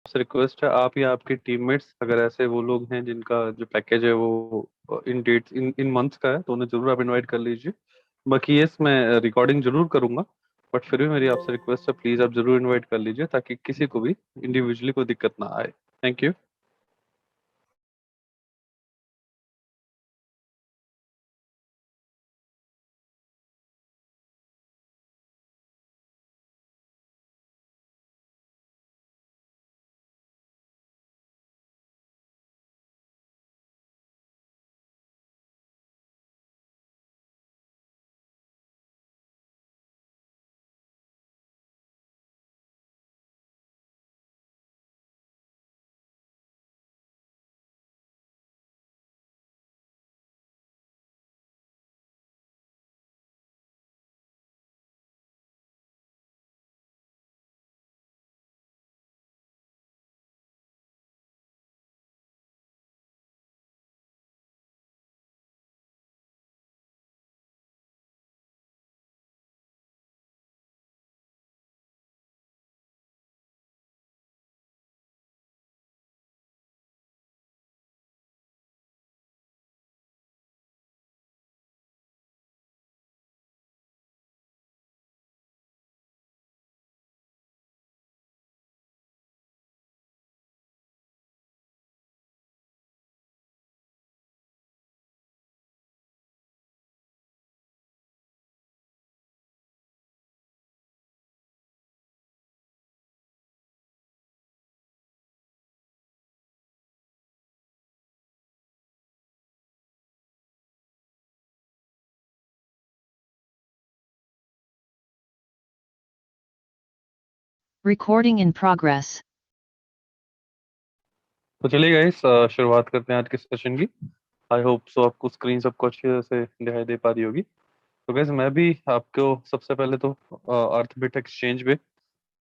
आपसे रिक्वेस्ट है, आप या आपके टीममेट्स अगर ऐसे वो लोग हैं जिनका जो पैकेज है वो इन डेट्स इन इन मंथ्स का है, तो उन्हें जरूर आप इनवाइट कर लीजिए। बाकी यस, मैं रिकॉर्डिंग जरूर करूंगा, बट फिर भी मेरी आपसे रिक्वेस्ट है, प्लीज आप जरूर इनवाइट कर लीजिए ताकि किसी को भी इंडिविजुअली कोई दिक्कत ना आए। Thank you. Recording in progress. तो चलिए गाइस, शुरुआत करते हैं आज के सेशन की। आई होप सो आपको स्क्रीन सबको अच्छी तरह से दिखाई दे पा रही होगी। तो गाइस, मैं भी आपको सबसे पहले तो अर्थबिट एक्सचेंज पे,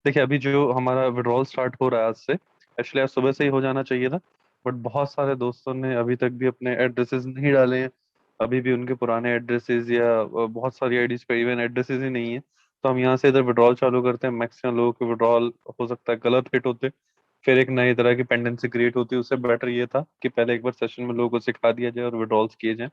देखिए अभी जो हमारा विड्रॉल स्टार्ट हो रहा है आज से, एक्चुअली आज सुबह से ही हो जाना चाहिए था, बट बहुत सारे दोस्तों ने अभी तक भी अपने एड्रेसेस नहीं डाले हैं। अभी भी उनके पुराने एड्रेसेस या बहुत सारी आईडीज पे इवन एड्रेसेस ही नहीं है। तो हम यहाँ से इधर विड्रॉल चालू करते हैं। मैक्सिमम लोगों के विड्रॉल हो सकता है गलत हिट होते, फिर एक नई तरह की पेंडेंसी क्रिएट होती है। उससे बेटर ये था कि पहले एक बार सेशन में लोगों को सिखा दिया जाए और विड्रॉल्स किए जाए।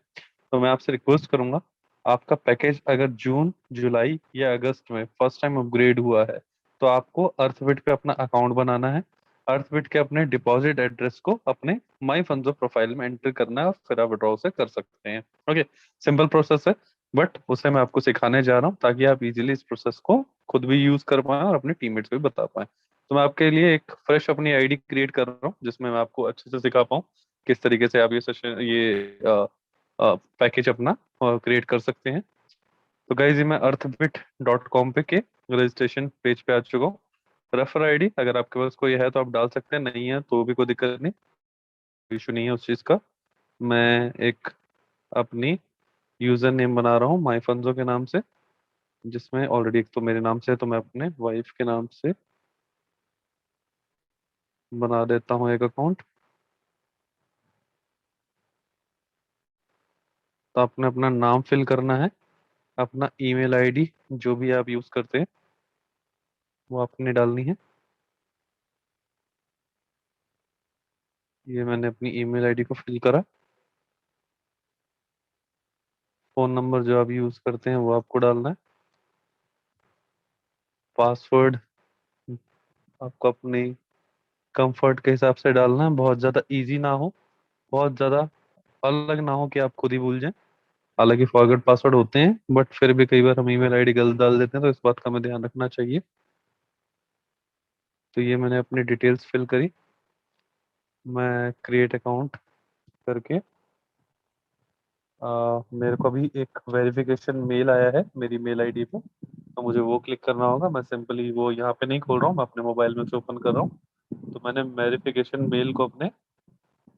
तो मैं आपसे रिक्वेस्ट करूंगा, आपका पैकेज अगर जून, जुलाई या अगस्त में फर्स्ट टाइम अपग्रेड हुआ है, तो आपको अर्थबिट पे अपना अकाउंट बनाना है। अर्थबिट के अपने डिपॉजिट एड्रेस को अपने माई फंड्स प्रोफाइल में एंटर करना है और फिर आप विड्रॉ से कर सकते हैं। ओके, सिंपल प्रोसेस है, बट उसे मैं आपको सिखाने जा रहा हूँ ताकि आप इजीली इस प्रोसेस को खुद भी यूज कर पाएं और अपने टीममेट्स को भी बता पाएं। तो मैं आपके लिए एक फ्रेश अपनी आईडी क्रिएट कर रहा हूँ जिसमें मैं आपको अच्छे से सिखा पाऊँ किस तरीके से आप ये सेशन ये पैकेज अपना क्रिएट कर सकते हैं। तो गाइज, ये मैं अर्थबिट.com पे के रजिस्ट्रेशन पेज पे आ चुका हूँ। रेफर आईडी अगर आपके पास कोई है तो आप डाल सकते हैं, नहीं है तो भी कोई दिक्कत नहीं, इशू नहीं है उस चीज़ का। मैं एक अपनी यूजर नेम बना रहा हूँ माईफंजो के नाम से, जिसमें ऑलरेडी एक तो मेरे नाम से है, तो मैं अपने वाइफ के नाम से बना देता हूँ एक अकाउंट। तो आपने अपना नाम फिल करना है, अपना ईमेल आईडी जो भी आप यूज करते हैं वो आपने डालनी है। ये मैंने अपनी ईमेल आईडी को फिल करा। फोन नंबर जो आप यूज करते हैं वो आपको डालना है। पासवर्ड आपको अपनी कंफर्ट के हिसाब से डालना है, बहुत ज़्यादा इजी ना हो, बहुत ज़्यादा अलग ना हो कि आप खुद ही भूल जाएं। हालांकि फॉरगेट पासवर्ड होते हैं, बट फिर भी कई बार हम ईमेल आईडी गलत डाल देते हैं, तो इस बात का हमें ध्यान रखना चाहिए। तो ये मैंने अपनी डिटेल्स फिल करी। मैं क्रिएट अकाउंट करके मेरे को अभी एक वेरिफिकेशन मेल आया है मेरी मेल आईडी पे, तो मुझे वो क्लिक करना होगा। मैं सिंपली वो यहाँ पे नहीं खोल रहा हूँ, मैं अपने मोबाइल में से ओपन कर रहा हूँ। तो मैंने वेरिफिकेशन मेल को अपने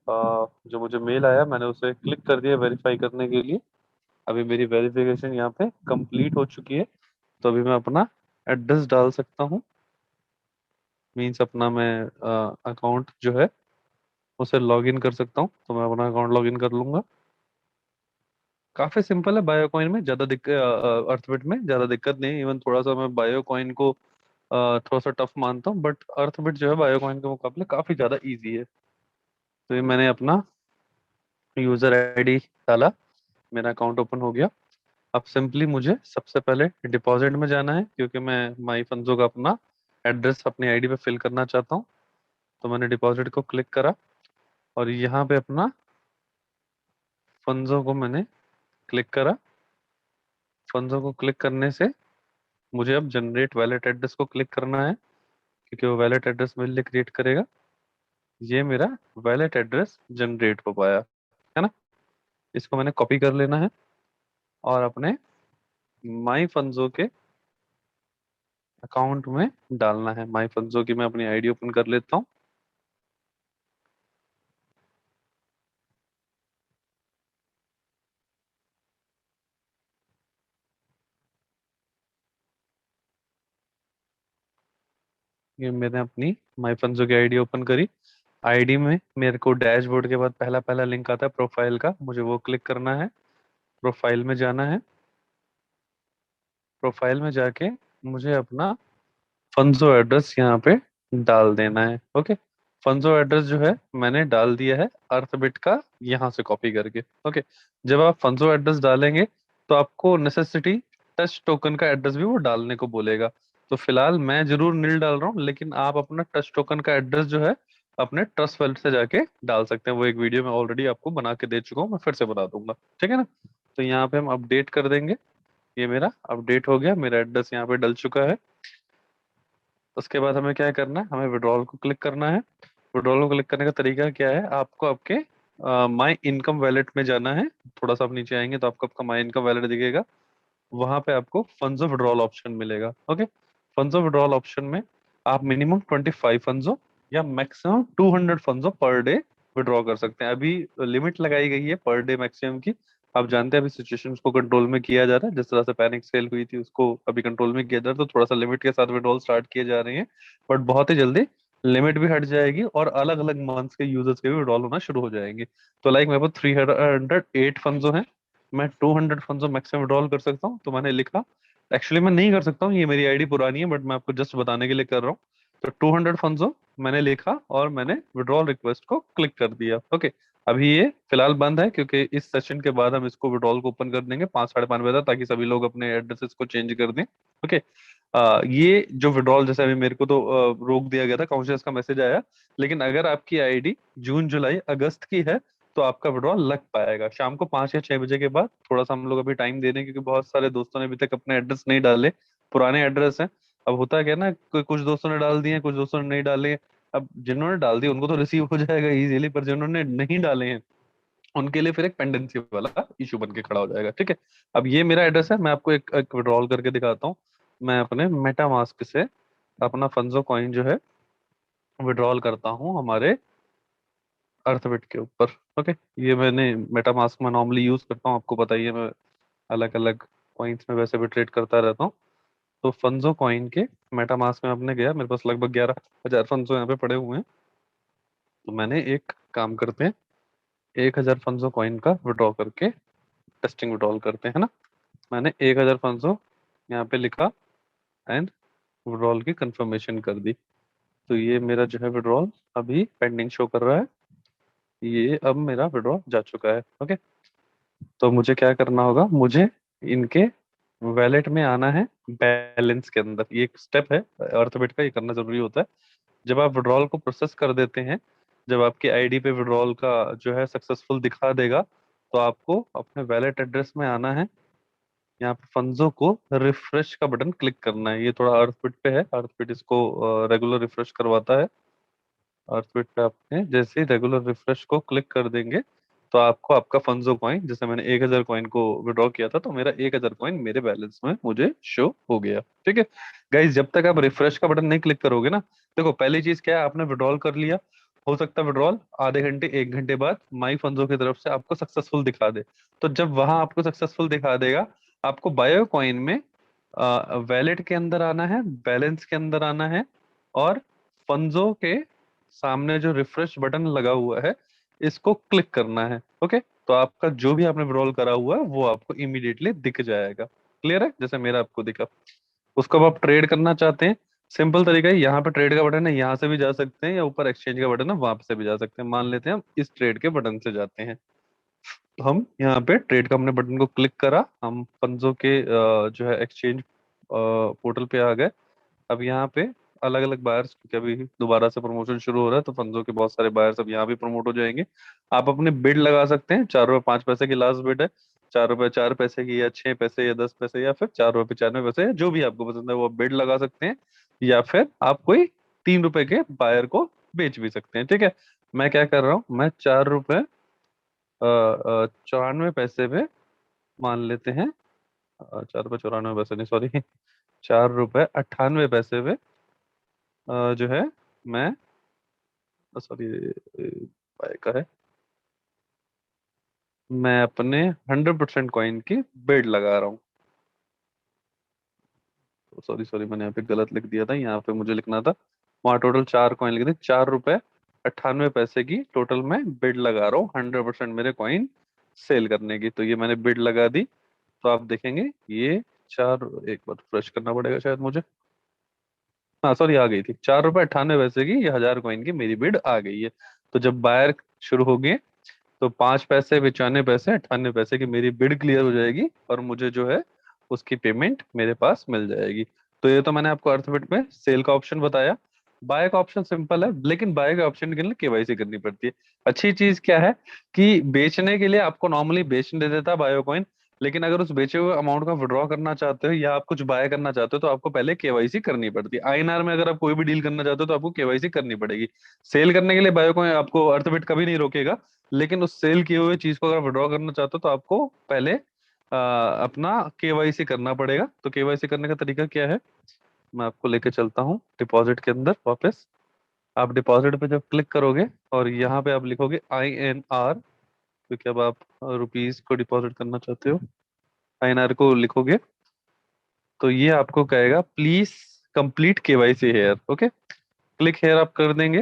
जो मुझे मेल आया मैंने उसे क्लिक कर दिया वेरीफाई करने के लिए। अभी मेरी वेरिफिकेशन यहाँ पे कंप्लीट हो चुकी है। तो अभी मैं अपना एड्रेस डाल सकता हूँ, मीन्स अपना मैं अकाउंट जो है उसे लॉग इन कर सकता हूँ। तो मैं अपना अकाउंट लॉग इन कर लूंगा। काफी सिंपल है, बायोकॉइन में ज्यादा दिक्कत, अर्थबिट में ज्यादा दिक्कत नहीं। इवन थोड़ा सा मैं बायोकॉइन को थोड़ा सा टफ मानता हूँ, बट अर्थबिट जो है बायोकॉइन के मुकाबले काफी ज्यादा इजी है। तो ये मैंने अपना यूजर आईडी डाला, मेरा अकाउंट ओपन हो गया। अब सिंपली मुझे सबसे पहले डिपॉजिट में जाना है, क्योंकि मैं माई फंजो का अपना एड्रेस अपनी आईडी पे फिल करना चाहता हूँ। तो मैंने डिपॉजिट को क्लिक करा और यहाँ पे अपना फंजो को मैंने क्लिक करा। फंजो को क्लिक करने से मुझे अब जनरेट वैलेट एड्रेस को क्लिक करना है, क्योंकि वो वैलेट एड्रेस मेरे लिए क्रिएट करेगा। ये मेरा वैलेट एड्रेस जनरेट हो पाया है ना। इसको मैंने कॉपी कर लेना है और अपने माई फंजो के अकाउंट में डालना है। माई फंजो की मैं अपनी आईडी ओपन कर लेता हूँ। ये मैंने अपनी माई फंजो की आईडी ओपन करी। आईडी में मेरे को डैशबोर्ड के बाद पहला पहला लिंक आता है प्रोफाइल का, मुझे वो क्लिक करना है। प्रोफाइल में जाना है। प्रोफाइल में जाके मुझे अपना फंजो एड्रेस यहाँ पे डाल देना है। ओके, फंजो एड्रेस जो है मैंने डाल दिया है अर्थबिट का, यहाँ से कॉपी करके। ओके, जब आप फंजो एड्रेस डालेंगे तो आपको नेसेसिटी टच टोकन का एड्रेस भी वो डालने को बोलेगा। तो फिलहाल मैं जरूर नील डाल रहा हूँ, लेकिन आप अपना टच टोकन का एड्रेस जो है अपने ट्रस्ट वॉलेट से जाके डाल सकते हैं। वो एक वीडियो में ऑलरेडी आपको बना के दे चुका हूँ, मैं फिर से बता दूंगा, ठीक है ना। तो यहाँ पे हम अपडेट कर देंगे। ये मेरा अपडेट हो गया, मेरा एड्रेस यहाँ पे डल चुका है। उसके बाद हमें क्या करना है, हमें विड्रॉल को क्लिक करना है। विड्रॉल को क्लिक करने का तरीका क्या है, आपको आपके माई इनकम वैलेट में जाना है। थोड़ा सा आप नीचे आएंगे तो आपको आपका माई इनकम वैलेट दिखेगा। वहां पे आपको फंड्स ऑफ विड्रॉल ऑप्शन मिलेगा। Okay, funds of withdrawal option में आप मिनिमम 25 फंड्स या maximum 200 funds per day withdraw कर सकते हैं। अभी लिमिट लगाई गई है पर डे मैक्सिमम की। आप जानते हैं अभी सिचुएशन को कंट्रोल में किया जा रहा है, जिस तरह से पैनिक सेल हुई थी उसको अभी कंट्रोल में किया जा रहा है, तो थोड़ा सा लिमिट के साथ विड्रॉल स्टार्ट किए जा रहे हैं। बट बहुत ही जल्दी लिमिट भी हट जाएगी और अलग अलग मंथ्स के यूजर्स के भी विड्रॉल होना शुरू हो जाएंगे। तो लाइक मेरे पास 308 फंड्स हैं, मैं 200 फंड्स मैक्सिमम विड्रॉल कर सकता हूँ। तो मैंने लिखा, एक्चुअली मैं नहीं कर सकता हूँ, ये मेरी आईडी पुरानी है, बट मैं आपको जस्ट बताने के लिए कर रहा हूँ। तो 200 फंड्स मैंने लिखा और मैंने विड्रॉल रिक्वेस्ट को क्लिक कर दिया। ओके, अभी ये फिलहाल बंद है, क्योंकि इस सेशन के बाद हम इसको विड्रॉल को ओपन कर देंगे 5 साढ़े 5 बजे तक, ताकि सभी लोग अपने एड्रेसेस को चेंज कर दें। ओके, ये जो विड्रॉल, जैसे अभी मेरे को तो रोक दिया गया था, काउंसलर्स का मैसेज आया, लेकिन अगर आपकी आईडी जून जुलाई अगस्त की है तो आपका विड्रॉल लग पाएगा शाम को 5 या 6 बजे के बाद। थोड़ा सा हम लोग अभी टाइम दे रहे हैं, क्योंकि बहुत सारे दोस्तों ने अभी तक अपने एड्रेस नहीं डाले, पुराने एड्रेस हैं। अब होता है क्या ना, कुछ दोस्तों ने डाल दिए, कुछ दोस्तों ने नहीं डाले। अब जिन्होंने डाल दिए उनको तो रिसीव हो जाएगा इजीली, पर जिन्होंने नहीं डाले हैं उनके लिए फिर एक पेंडेंसी वाला इशू बन के खड़ा हो जाएगा। ठीक है, अब ये मेरा एड्रेस है, मैं आपको एक विड्रॉल करके दिखाता हूँ। मैं अपने मेटामास्क से अपना फंजो कॉइन जो है विड्रॉल करता हूँ हमारे अर्थबिट के ऊपर। ओके, ये मैंने मेटामास्क में नॉर्मली यूज करता हूँ, आपको पता ही है मैं अलग अलग कॉइन्स में वैसे भी ट्रेड करता रहता हूँ। तो फंजो कॉइन के मेटामास्क में अपने गया, मेरे पास लगभग 11,000 फंजो यहाँ पे पड़े हुए हैं। तो मैंने एक काम करते हैं, 1,000 फंजो कॉइन का विड्रॉ करके टेस्टिंग विड्रॉल करते हैं ना। मैंने 1,000 फंजो यहाँ पे लिखा एंड विड्रॉल की कंफर्मेशन कर दी। तो ये मेरा जो है विड्रॉल अभी पेंडिंग शो कर रहा है। ये अब मेरा विड्रॉ जा चुका है। ओके, तो मुझे क्या करना होगा, मुझे इनके वैलेट में आना है बैलेंस के अंदर। ये एक स्टेप है अर्थबिट का, ये करना जरूरी होता है। जब आप विड्रॉल को प्रोसेस कर देते हैं, जब आपकी आईडी पे विड्रॉल का जो है सक्सेसफुल दिखा देगा, तो आपको अपने वैलेट एड्रेस में आना है। यहाँ पे फंजो को रिफ्रेश का बटन क्लिक करना है। ये थोड़ा अर्थबिट पे है, अर्थबिट इसको रेगुलर रिफ्रेश करवाता है। अर्थबिट पे आपने जैसे ही रेगुलर रिफ्रेश को क्लिक कर देंगे तो आपको आपका फंजो कॉइन, जैसे मैंने 1,000 कॉइन को विड्रॉ किया था, तो मेरा 1,000 कॉइन मेरे बैलेंस में मुझे शो हो गया। ठीक है गाइज, जब तक आप रिफ्रेश का बटन नहीं क्लिक करोगे ना, देखो पहली चीज क्या है, आपने विड्रॉल कर लिया, हो सकता है विड्रॉल आधे घंटे 1 घंटे बाद माई फंजो की तरफ से आपको सक्सेसफुल दिखा दे। तो जब वहां आपको सक्सेसफुल दिखा देगा, आपको बायो कॉइन में वैलेट के अंदर आना है, बैलेंस के अंदर आना है, और फंजो के सामने जो रिफ्रेश बटन लगा हुआ है इसको क्लिक करना है। ओके, तो आपका जो भी आपने विड्रॉल करा हुआ है वो आपको इमीडिएटली दिख जाएगा। क्लियर है, जैसे मेरा आपको दिखा। उसको अब आप ट्रेड करना चाहते हैं, सिंपल तरीका है, यहाँ पे ट्रेड का बटन है, यहाँ से भी जा सकते हैं, या ऊपर एक्सचेंज का बटन है वहां से भी जा सकते हैं। मान लेते हैं हम इस ट्रेड के बटन से जाते हैं, तो हम यहाँ पे ट्रेड का हमने बटन को क्लिक करा, हम फंजो के जो है एक्सचेंज पोर्टल पे आ गए। अब यहाँ पे अलग अलग बायर्स, क्योंकि अभी दोबारा से प्रमोशन शुरू हो रहा है तो फंजो के बहुत सारे बायर्स अब यहाँ भी प्रमोट हो जाएंगे। आप अपने बिड लगा सकते हैं, 4 रुपए 5 पैसे की लास्ट बिड है, 4 रुपए 4 पैसे की, या 6 पैसे या 10 पैसे, या फिर 4 रुपए 95 पैसे, जो भी आपको पसंद है वो बिड लगा सकते हैं। या फिर आप कोई 3 रुपए के बायर को बेच भी सकते हैं। ठीक है, मैं क्या कर रहा हूँ, मैं 4 रुपए 94 पैसे पे मान लेते हैं, 4 रुपए 94 पैसे नहीं, सॉरी, 4 रुपए 98 पैसे पे जो है मैं, सॉरी बाय का है, मैं अपने 100% कॉइन की बिड लगा रहा हूँ। सॉरी सॉरी, मैंने यहाँ पे गलत लिख दिया था, यहाँ पे मुझे लिखना था, वहाँ टोटल 4 कॉइन लिखे थे, 4 रुपए 98 पैसे की टोटल मैं बिड लगा रहा हूँ 100% मेरे कॉइन सेल करने की। तो ये मैंने बिड लगा दी, तो आप देखेंगे ये चार, एक बार फ्रेश करना पड़ेगा शायद मुझे, हाँ सॉरी आ गई थी, 4 रुपए 98 पैसे की, ये 1000 कॉइन की मेरी बिड आ गई है। तो जब बायर शुरू होगी तो 5 पैसे 95 पैसे 98 पैसे की मेरी बिड क्लियर हो जाएगी, और मुझे जो है उसकी पेमेंट मेरे पास मिल जाएगी। तो ये तो मैंने आपको अर्थबिट में सेल का ऑप्शन बताया। बाय का ऑप्शन सिंपल है, लेकिन बाय के ऑप्शन के लिए केवाईसी करनी पड़ती है। अच्छी चीज क्या है कि बेचने के लिए आपको नॉर्मली बेचने दे देता है बायोकॉइन, लेकिन अगर उस बेचे हुए अमाउंट का विड्रॉ करना चाहते हो या आप कुछ बाय करना चाहते हो तो आपको पहले केवाईसी करनी पड़ती है। आईएनआर में अगर आप कोई भी डील करना चाहते हो तो आपको केवाईसी करनी पड़ेगी। सेल करने के लिए बायोकॉइन आपको अर्थबिट कभी नहीं रोकेगा, लेकिन उस सेल किए हुए चीज को अगर विड्रॉ करना चाहते हो तो आपको पहले अपना केवाईसी करना पड़ेगा। तो केवाईसी करने का तरीका क्या है, मैं आपको लेके चलता हूँ डिपॉजिट के अंदर वापस। आप डिपॉजिट पे जब क्लिक करोगे और यहाँ पे आप लिखोगे INR, क्योंकि अब आप रुपीज को डिपॉजिट करना चाहते हो, INR को लिखोगे तो ये आपको कहेगा please complete KYC here. Okay, click here आप कर देंगे।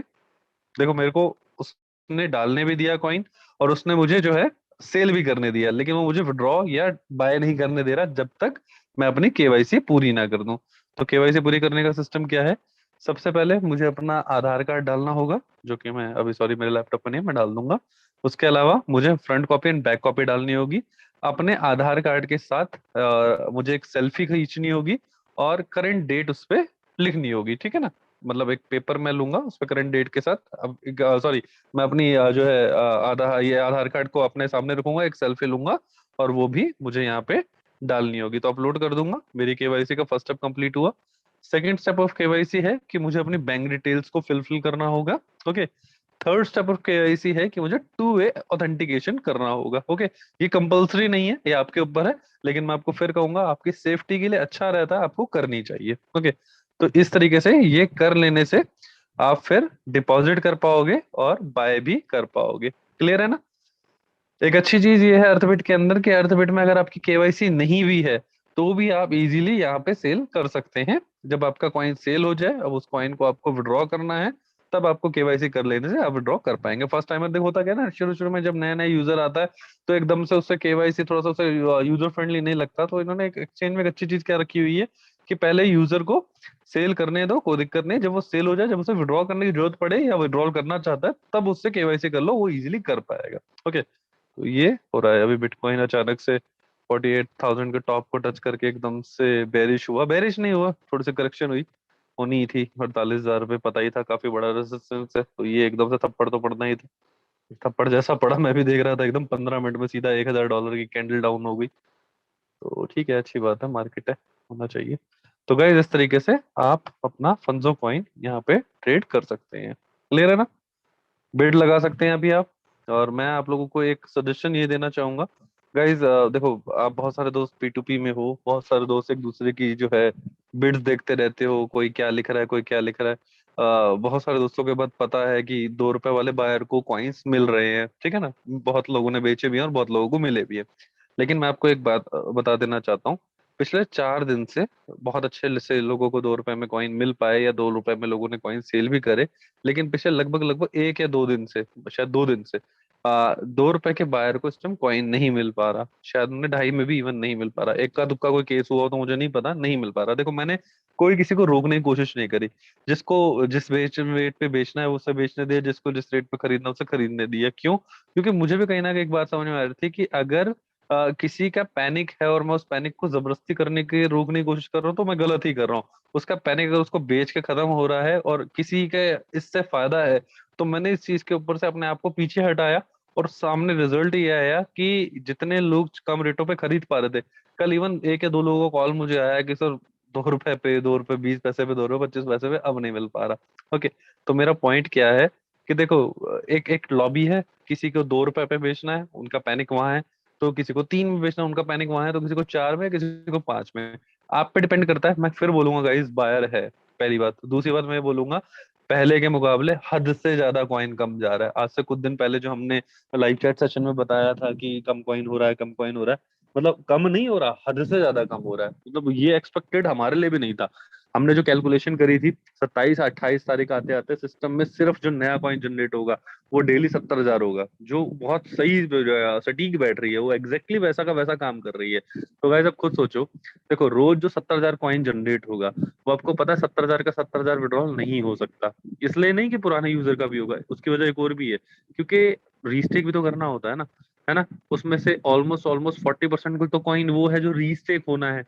देखो मेरे को उसने डालने भी दिया कॉइन, और उसने मुझे जो है सेल भी करने दिया, लेकिन वो मुझे विड्रॉ या बाय नहीं करने दे रहा जब तक मैं अपनी केवाईसी पूरी ना कर दूं। तो केवाईसी पूरी करने का सिस्टम क्या है, सबसे पहले मुझे अपना आधार कार्ड डालना होगा, जो कि मैं अभी, सॉरी मेरे लैपटॉप पर नहीं है, मैं डाल दूंगा। उसके अलावा मुझे front copy and back copy डालनी होगी। अपने आधार कार्ड के साथ मुझे एक सेल्फी खींचनी होगी, और करंट डेट उस पर लिखनी होगी। ठीक है ना, मतलब एक पेपर मैं लूंगा उस पर करंट डेट के साथ, अब सॉरी, मैं अपनी जो है आधार, ये आधार कार्ड को अपने सामने रखूंगा, एक सेल्फी लूंगा, और वो भी मुझे यहाँ पे डालनी होगी। तो अपलोड कर दूंगा, मेरी केवाईसी का फर्स्ट स्टेप कंप्लीट हुआ। सेकंड स्टेप ऑफ केवाईसी है कि मुझे अपनी बैंक डिटेल्स को फिल करना होगा। Okay, third step of KYC है कि मुझे 2 वे ऑथेंटिकेशन करना होगा। ओके, ये कंपलसरी नहीं है, ये आपके ऊपर है, लेकिन मैं आपको फिर कहूंगा आपकी सेफ्टी के लिए अच्छा रहता है, आपको करनी चाहिए। ओके, तो इस तरीके से ये कर लेने से आप फिर डिपॉजिट कर पाओगे और बाय भी कर पाओगे। क्लियर है ना। एक अच्छी चीज ये है अर्थबिट के अंदर कि अर्थबिट में अगर आपकी केवाईसी नहीं भी है तो भी आप इजीली यहाँ पे सेल कर सकते हैं। जब आपका कॉइन सेल हो जाए, अब उस कॉइन को आपको विड्रॉ करना है, तब आपको केवाईसी कर लेने से आप विड्रॉ कर पाएंगे। फर्स्ट टाइमर देखो होता क्या है ना, शुरू शुरू में जब नया नया यूजर आता है तो एकदम से उससे केवाईसी थोड़ा सा उसे यूजर फ्रेंडली नहीं लगता। तो इन्होंने एक एक्सचेंज में एक अच्छी चीज क्या रखी हुई है कि पहले यूजर को सेल करने दो, कोई दिक्कत नहीं, जब वो सेल हो जाए, जब उसे विड्रॉ करने की जरूरत पड़े या विड्रॉल करना चाहता है, तब उससे केवाईसी कर लो, वो इजिली कर पाएगा। ओके, तो ये हो रहा है। अभी बिटकॉइन अचानक से 48,000 के टॉप को टच करके एकदम से बेरिश हुआ, बेरिश नहीं हुआ, थोड़ी सी करेक्शन हुई, होनी ही थी। 48,000 रुपये पता ही था काफी बड़ा रेजिस्टेंस है, तो ये एकदम से थप्पड़ तो पड़ना ही था। थप्पड़ जैसा पड़ा, मैं भी देख रहा था, एकदम 15 मिनट में सीधा $1,000 की कैंडल डाउन हो गई। तो ठीक है, अच्छी बात है, मार्केट है, होना चाहिए। तो गाइस इस तरीके से आप अपना फंजो कॉइन यहाँ पे ट्रेड कर सकते हैं। क्लियर है ना, बिड लगा सकते हैं अभी आप। और मैं आप लोगों को एक सजेशन ये देना चाहूंगा गाइज, देखो आप बहुत सारे दोस्त P2P में हो, बहुत सारे दोस्त एक दूसरे की जो है बिड्स देखते रहते हो, कोई क्या लिख रहा है कोई क्या लिख रहा है। बहुत सारे दोस्तों के बाद पता है कि 2 रुपए वाले बायर को कॉइन्स मिल रहे हैं, ठीक है ना, बहुत लोगों ने बेचे भी हैं और बहुत लोगों को मिले भी हैं। लेकिन मैं आपको एक बात बता देना चाहता हूँ, पिछले 4 दिन से बहुत अच्छे से लोगों को 2 रुपए में कॉइन मिल पाए, या 2 रुपए में लोगों ने कॉइन सेल भी करे। लेकिन पिछले लगभग लगभग 1 या 2 दिन से, शायद 2 दिन से ₹2 के बायर को इस टाइम कॉइन नहीं मिल पा रहा, शायद उन्हें 2.5 में भी इवन नहीं मिल पा रहा। एक का दुक्का कोई केस हुआ हो तो मुझे नहीं पता, नहीं मिल पा रहा। देखो मैंने कोई किसी को रोकने की कोशिश नहीं करी, जिसको जिस रेट पे बेचना है वो उसे बेचने दिया, जिसको जिस रेट पे खरीदना है उसे खरीदने दिया। क्यों? क्योंकि मुझे भी कहीं ना कहीं एक बात समझ में आ रही थी कि अगर किसी का पैनिक है और मैं उस पैनिक को जबरदस्ती करने की रोकने की कोशिश कर रहा हूँ तो मैं गलत ही कर रहा हूँ। उसका पैनिक अगर उसको बेच के खत्म हो रहा है और किसी के इससे फायदा है, तो मैंने इस चीज के ऊपर से अपने आप को पीछे हटाया। और सामने रिजल्ट ये आया कि जितने लोग कम रेटों पे खरीद पा रहे थे, कल इवन 1 या 2 लोगों का कॉल मुझे आया कि सर ₹2 पे, ₹2, 20 पैसे पे, ₹2, 25 पैसे पे अब नहीं मिल पा रहा। ओके, तो मेरा पॉइंट क्या है कि देखो, एक एक लॉबी है, किसी को ₹2 पे बेचना है, उनका पैनिक वहां है। तो किसी को 3 में बेचना है, उनका पैनिक वहां है। तो किसी को 4 में, किसी को 5 में। आप पे डिपेंड करता है। मैं फिर बोलूंगा गाइस, बायर है, पहली बात। दूसरी बात मैं बोलूंगा, पहले के मुकाबले हद से ज्यादा कॉइन कम जा रहा है। आज से कुछ दिन पहले जो हमने लाइव चैट सेशन में बताया था कि कम कॉइन हो रहा है, कम कॉइन हो रहा है, मतलब कम नहीं हो रहा, हद से ज्यादा कम हो रहा है। मतलब ये एक्सपेक्टेड हमारे लिए भी नहीं था। हमने जो कैलकुलेशन करी थी, 27-28 तारीख आते आते सिस्टम में सिर्फ जो नया कॉइन जनरेट होगा वो डेली 70,000 होगा, जो बहुत सही सटीक बैठ रही है, वो एग्जैक्टली वैसा का वैसा काम कर रही है। तो गाइस अब खुद सोचो, देखो रोज जो 70,000 कॉइन जनरेट होगा, वो आपको पता है 70,000 का 70,000 विड्रॉल नहीं हो सकता। इसलिए नहीं कि पुराने यूजर का भी होगा, उसकी वजह एक और भी है, क्योंकि रीस्टेक भी तो करना होता है ना। उसमें से ऑलमोस्ट ऑलमोस्ट 40% को तो कॉइन वो है जो रीस्टेक होना है।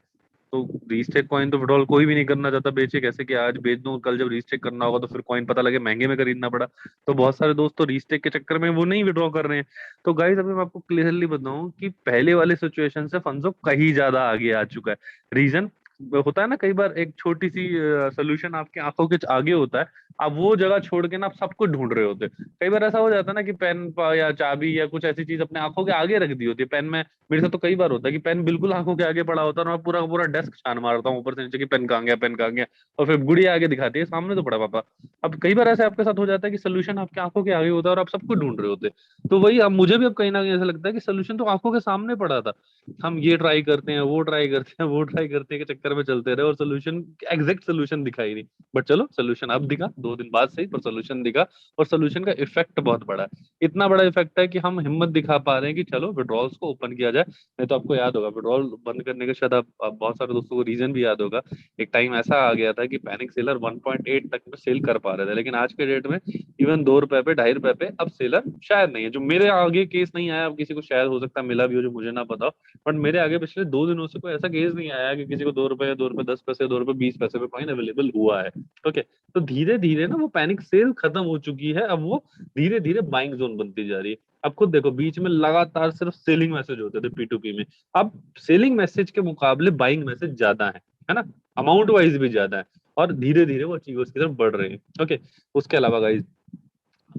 तो रीस्टेक कॉइन तो विड्रॉल कोई भी नहीं करना चाहता, बेचे कैसे कि आज बेच दूं, कल जब रीस्टेक करना होगा तो फिर कॉइन पता लगे महंगे में खरीदना पड़ा। तो बहुत सारे दोस्त तो रीस्टेक के चक्कर में वो नहीं विड्रॉ कर रहे हैं। तो गाइस अभी मैं आपको क्लियरली बताऊं कि पहले वाले सिचुएशन से फंजो कहीं ज्यादा आगे आ चुका है। रीजन होता है ना, कई बार एक छोटी सी सोल्यूशन आपकी आंखों के आगे होता है, आप वो जगह छोड़ के ना आप सब कुछ ढूंढ रहे होते हैं। कई बार ऐसा हो जाता है ना कि पेन या चाबी या कुछ ऐसी चीज अपने आंखों के आगे रख दी होती है। पेन में मेरे साथ तो कई बार होता है कि पेन बिल्कुल आंखों के आगे पड़ा होता है और मैं पूरा का पूरा डेस्क छान मारता हूँ ऊपर से नीचे कि पेन कहाँ गया, पेन कहाँ गया। और फिर गुड़िया आगे दिखाती है, सामने तो पड़ा पापा। अब कई बार ऐसे आपके साथ हो जाता है कि सोल्यूशन आपकी आंखों के आगे होता है और आप सब कुछ ढूंढ रहे होते हैं। तो वही अब मुझे भी अब कहीं ना कहीं ऐसा लगता है कि सोल्यूशन तो आंखों के सामने पड़ा था। हम ये ट्राई करते हैं, वो ट्राई करते हैं, वो ट्राई करते हैं के चक्कर में चलते रहे और सोल्यूशन, एग्जैक्ट सोल्यूशन दिखाई नहीं। बट चलो, सोल्यूशन अब दिखा, 2 दिन बाद सही, पर सोल्यूशन दिखा। और सोल्यूशन का इफेक्ट बहुत बड़ा है। इतना बड़ा इफेक्ट है कि हम हिम्मत दिखा पा रहे हैं कि चलो विड्रॉल्स को ओपन किया जाए। नहीं तो आपको याद होगा, विड्रॉल बंद करने का शायद आप बहुत सारे दोस्तों को रीजन भी याद होगा। एक टाइम ऐसा आ गया था कि पैनिक सेलर 1.8 तक में सेल कर पा रहे थे, लेकिन आज के डेट में इवन ₹2 पे, ₹2.5 पे अब सेलर शायद नहीं है। जो मेरे आगे केस नहीं आया, अब किसी को शायद हो सकता है मिला भी हो जो मुझे ना पता हो। बट मेरे आगे पिछले 2 दिनों से कोई ऐसा केस नहीं आया कि किसी को ₹2, ₹2, 10 पैसे, ₹2, 20 पैसे पे कॉइन अवेलेबल हुआ है। ओके, तो धीरे धीरे ना वो पैनिक सेल खत्म हो चुकी है, अब वो धीरे धीरे बाइंग जोन बनती जा रही है। अब खुद देखो, बीच में लगातार सिर्फ सेलिंग मैसेज होते थे P2P में। अब सेलिंग मैसेज के मुकाबले बाइंग मैसेज ज्यादा है ना, अमाउंट वाइज भी ज्यादा है। और धीरे धीरे वो अचीवर्स की तरफ बढ़ रहे हैं। ओके, उसके अलावा गाइस,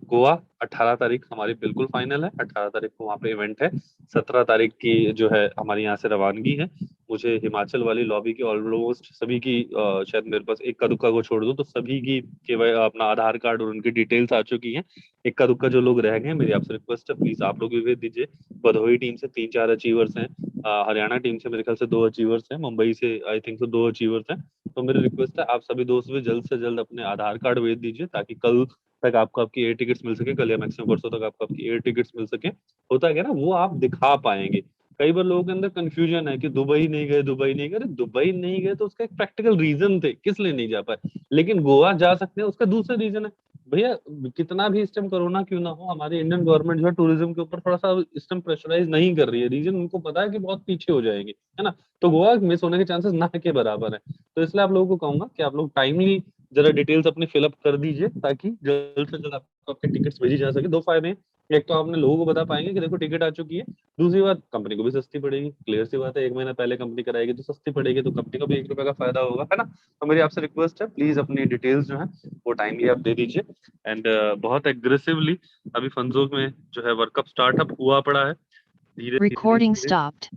गोवा 18 तारीख हमारी बिल्कुल फाइनल है। 18 तारीख को वहाँ पे इवेंट है। 17 तारीख की जो है हमारी यहाँ से रवानगी है। मुझे हिमाचल वाली लॉबी की ऑलमोस्ट सभी की शायद मेरे पास इक्का दुक्का को छोड़ दो तो सभी की केवल अपना आधार कार्ड और उनकी डिटेल्स आ चुकी हैं। इक्का दुक्का जो लोग रह गए हैं, मेरी आपसे रिक्वेस्ट है, प्लीज आप लोग भी भेज दीजिए। भदोही टीम से 3-4 अचीवर्स हैं। हरियाणा टीम से मेरे ख्याल से 2 अचीवर्स हैं। मुंबई से आई थिंक so 2 अचीवर्स हैं। तो मेरी रिक्वेस्ट है, आप सभी दोस्त भी जल्द से जल्द अपने आधार कार्ड भेज दीजिए, ताकि कल तक आपको आपकी एयर टिकट्स मिल सके, कल या मैक्सिमम परसों तक आपको आपकी एयर टिकट्स मिल सके। होता है क्या ना, वो आप दिखा पाएंगे। कई बार लोगों के अंदर कंफ्यूजन है कि दुबई नहीं गए, दुबई नहीं गए। अरे दुबई नहीं गए तो उसका एक प्रैक्टिकल रीजन थे किस लिए नहीं जा पाए, लेकिन गोवा जा सकते हैं उसका दूसरा रीजन है। भैया, कितना भी इस टाइम कोरोना क्यों ना हो, हमारी इंडियन गवर्नमेंट जो है टूरिज्म के ऊपर थोड़ा सा इस टाइम प्रेशराइज नहीं कर रही है। रीजन उनको पता है कि बहुत पीछे हो जाएंगे, है ना। तो गोवा मिस होने के चांसेस ना के बराबर है। तो इसलिए आप लोगों को कहूंगा कि आप लोग टाइमली जरा डिटेल्स अपनी फिलअप कर दीजिए, ताकि जल्द से जल्द आपको आपके टिकट्स भेजी जा सके। 2 फायदे हैं, एक तो आपने लोगों को बता पाएंगे कि देखो टिकट आ चुकी है। दूसरी बात, कंपनी को भी सस्ती पड़ेगी। क्लियर सी बात है, 1 महीना पहले कंपनी कराएगी तो सस्ती पड़ेगी, तो कंपनी को भी ₹1 का फायदा होगा, है ना। तो मेरी आपसे रिक्वेस्ट है, प्लीज अपनी डिटेल्स जो है वो टाइमली आप दे दीजिए। एंड बहुत एग्रेसिवली अभी फंजों में जो है वर्कअप स्टार्टअप हुआ पड़ा है। धीरे धीरे Recording धीरे stopped.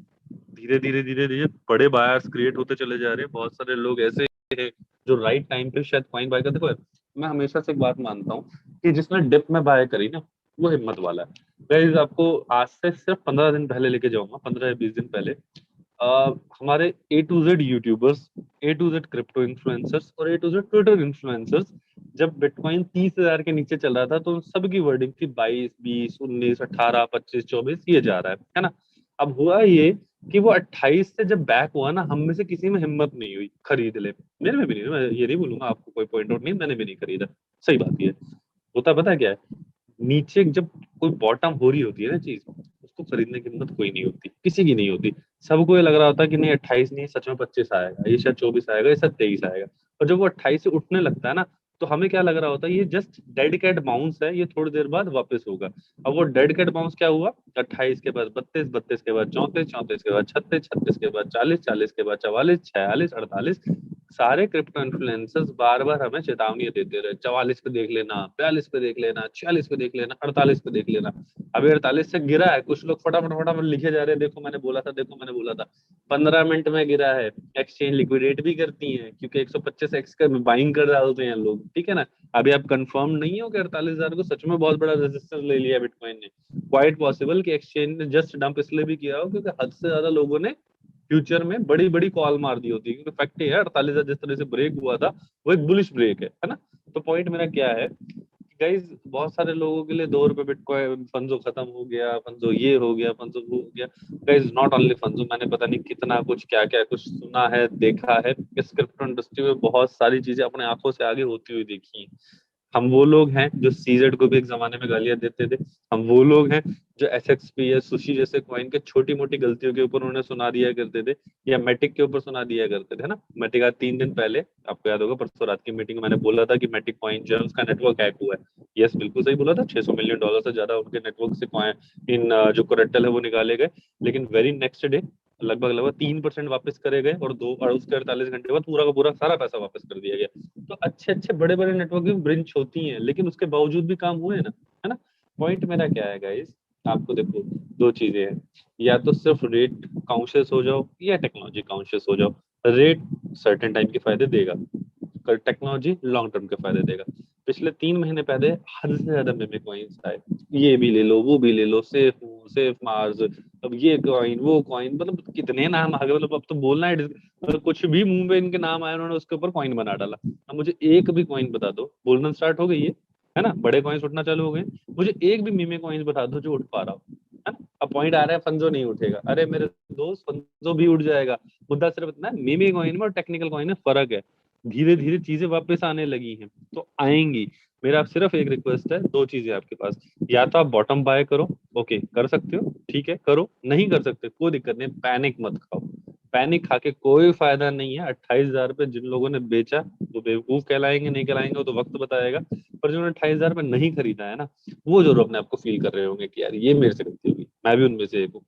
धीरे धीरे धीरे धीरे बड़े बायर्स क्रिएट होते चले जा रहे हैं। बहुत सारे लोग ऐसे हैं जो राइट टाइम पे शायद कॉइन बाय कर। देखो, मैं हमेशा से एक बात मानता हूँ कि जिसने डिप में बाय करी ना, वो हिम्मत वाला है। गाइस, आपको आज से सिर्फ 15 दिन पहले लेके जाऊंगा, 15 या 20 दिन पहले। हमारे A to Z YouTubers, A to Z crypto influencers और A to Z Twitter influencers, जब बिटकॉइन 30,000 के नीचे चल रहा था तो उन सबकी वर्डिंग थी 22, 20, 19, 18, 25, 24 ये जा रहा है ना। अब हुआ ये कि वो 28 से जब बैक हुआ ना, हम में से किसी में हिम्मत नहीं हुई खरीद ले। मेरे में भी नहीं, मैं ये नहीं बोलूंगा आपको कोई पॉइंट आउट नहीं, मैंने भी नहीं खरीदा। सही बात ये है। होता पता है क्या है, नीचे जब कोई बॉटम हो रही होती है ना चीज, उसको खरीदने की हिम्मत कोई नहीं होती, किसी की नहीं होती। सबको ये लग रहा होता है कि नहीं 28 नहीं, सच में 25 आएगा, ये शायद 24 आएगा, ये शायद 23 आएगा। और जब वो 28 से उठने लगता है ना, तो हमें क्या लग रहा होता है, ये जस्ट डेड कैट बाउंस है, ये थोड़ी देर बाद वापस होगा। अब वो डेड कैट बाउंस क्या हुआ, 28 के बाद 32, 32 के बाद 34, 34 के बाद 36, 36 के बाद 40, 40 के बाद 44, 46, 48। सारे क्रिप्टो इन्फ्लुएंसर्स बार बार हमें चेतावनी देते रहे, 44 पे देख लेना, 42 पे देख लेना, 46 पे देख लेना, 48 पे देख लेना। अभी 48 से गिरा है, कुछ लोग फटाफट फटाफट लिखे जा रहे हैं, देखो मैंने बोला था, देखो मैंने बोला था। 15 मिनट में गिरा है। एक्सचेंज लिक्विडेट भी करती है, क्योंकि 125x का बाइंग कर डालते हैं लोग, ठीक है ना। अभी आप कंफर्म नहीं हो कि 48,000 को सच में बहुत बड़ा रेजिस्टेंस ले लिया बिटकॉइन ने। क्वाइट पॉसिबल कि एक्सचेंज ने जस्ट डंप इसलिए भी किया हो क्योंकि हद से ज्यादा लोगों ने फ्यूचर में बड़ी बड़ी कॉल मार दी होती है, क्योंकि फैक्ट है 48,000 जिस तरह से ब्रेक हुआ था, वो एक बुलिश ब्रेक है ना। तो पॉइंट मेरा क्या है, गाइज बहुत सारे लोगों के लिए 2 रुपए बिटकॉइन फंजो खत्म हो गया, फंजो ये हो गया, फंजो वो हो गया। गाइज नॉट ओनली फंजो, मैंने पता नहीं कितना कुछ क्या क्या कुछ सुना है, देखा है। इस क्रिप्टो इंडस्ट्री में बहुत सारी चीजें अपने आंखों से आगे होती हुई देखी हैं। हम वो लोग हैं जो सीजेड को भी एक जमाने में गालियां देते थे। हम वो लोग हैं जो एसएक्सपी या सुशी जैसे कॉइन के छोटी मोटी गलतियों के ऊपर उन्हें सुना दिया करते थे, या मैटिक के ऊपर सुना दिया करते थे ना। मैटिक आज 3 दिन पहले, आपको याद होगा, परसों रात की मीटिंग में मैंने बोला था कि मैटिक कॉइन जो है उसका नेटवर्क हैक हुआ है। यस, बिल्कुल सही बोला था। $600 मिलियन से ज्यादा उनके नेटवर्क से कॉइन इन जो कोलेटरल है वो निकाले गए। लेकिन वेरी नेक्स्ट डे लगभग लगभग 3% वापस करे गए, और दो और उसके 48 घंटे बाद पूरा का पूरा सारा पैसा वापस कर दिया गया। तो अच्छे अच्छे बड़े बड़े नेटवर्किंग ब्रिंच होती हैं, लेकिन उसके बावजूद भी काम हुए हैं ना, है ना। पॉइंट मेरा क्या है गाइस, आपको देखो, 2 चीजें हैं, या तो सिर्फ रेट कॉन्शियस हो जाओ या टेक्नोलॉजी कॉन्शियस हो जाओ। रेट सर्टेन टाइम के फायदे देगा, टेक्नोलॉजी लॉन्ग टर्म के फायदे देगा। पिछले 3 महीने पहले हद से ज्यादा मेमे कॉइन्स आए, ये भी ले लो, वो भी ले लो, सेफ मार्स, अब ये कॉइन वो कॉइन, मतलब कितने नाम आ गए, मतलब अब तो बोलना है मतलब कुछ भी मुंह में इनके नाम आए उन्होंने उसके ऊपर कॉइन बना डाला। अब मुझे एक भी कॉइन बता दो, बोलना स्टार्ट हो गई है ना, बड़े कॉइन्स उठना चालू हो गए। मुझे एक भी मीमे कॉइन्स बता दो जो उठ पा रहा हो, है ना। अब पॉइंट आ रहा है फंजो नहीं उठेगा, अरे मेरे दोस्त फंजो भी उठ जाएगा। मुद्दा सिर्फ इतना है, मीमे कॉइन में और टेक्निकल कॉइन में फर्क है। धीरे धीरे चीजें वापस आने लगी हैं, तो आएंगी। मेरा सिर्फ एक रिक्वेस्ट है, 2 चीजें आपके पास, या तो आप बॉटम बाय करो, ओके कर सकते हो, ठीक है करो, नहीं कर सकते कोई दिक्कत नहीं, पैनिक मत खाओ। पैनिक खा के कोई फायदा नहीं है। 28,000 पे जिन लोगों ने बेचा वो बेवकूफ कहलाएंगे नहीं कहलाएंगे वो तो वक्त बताएगा। पर जिन्होंने 28,000 पे नहीं खरीदा है ना, वो जरूर अपने आप को फील कर रहे होंगे कि यार ये मेरे से गलती होगी, मैं भी उनमें से एक हूँ।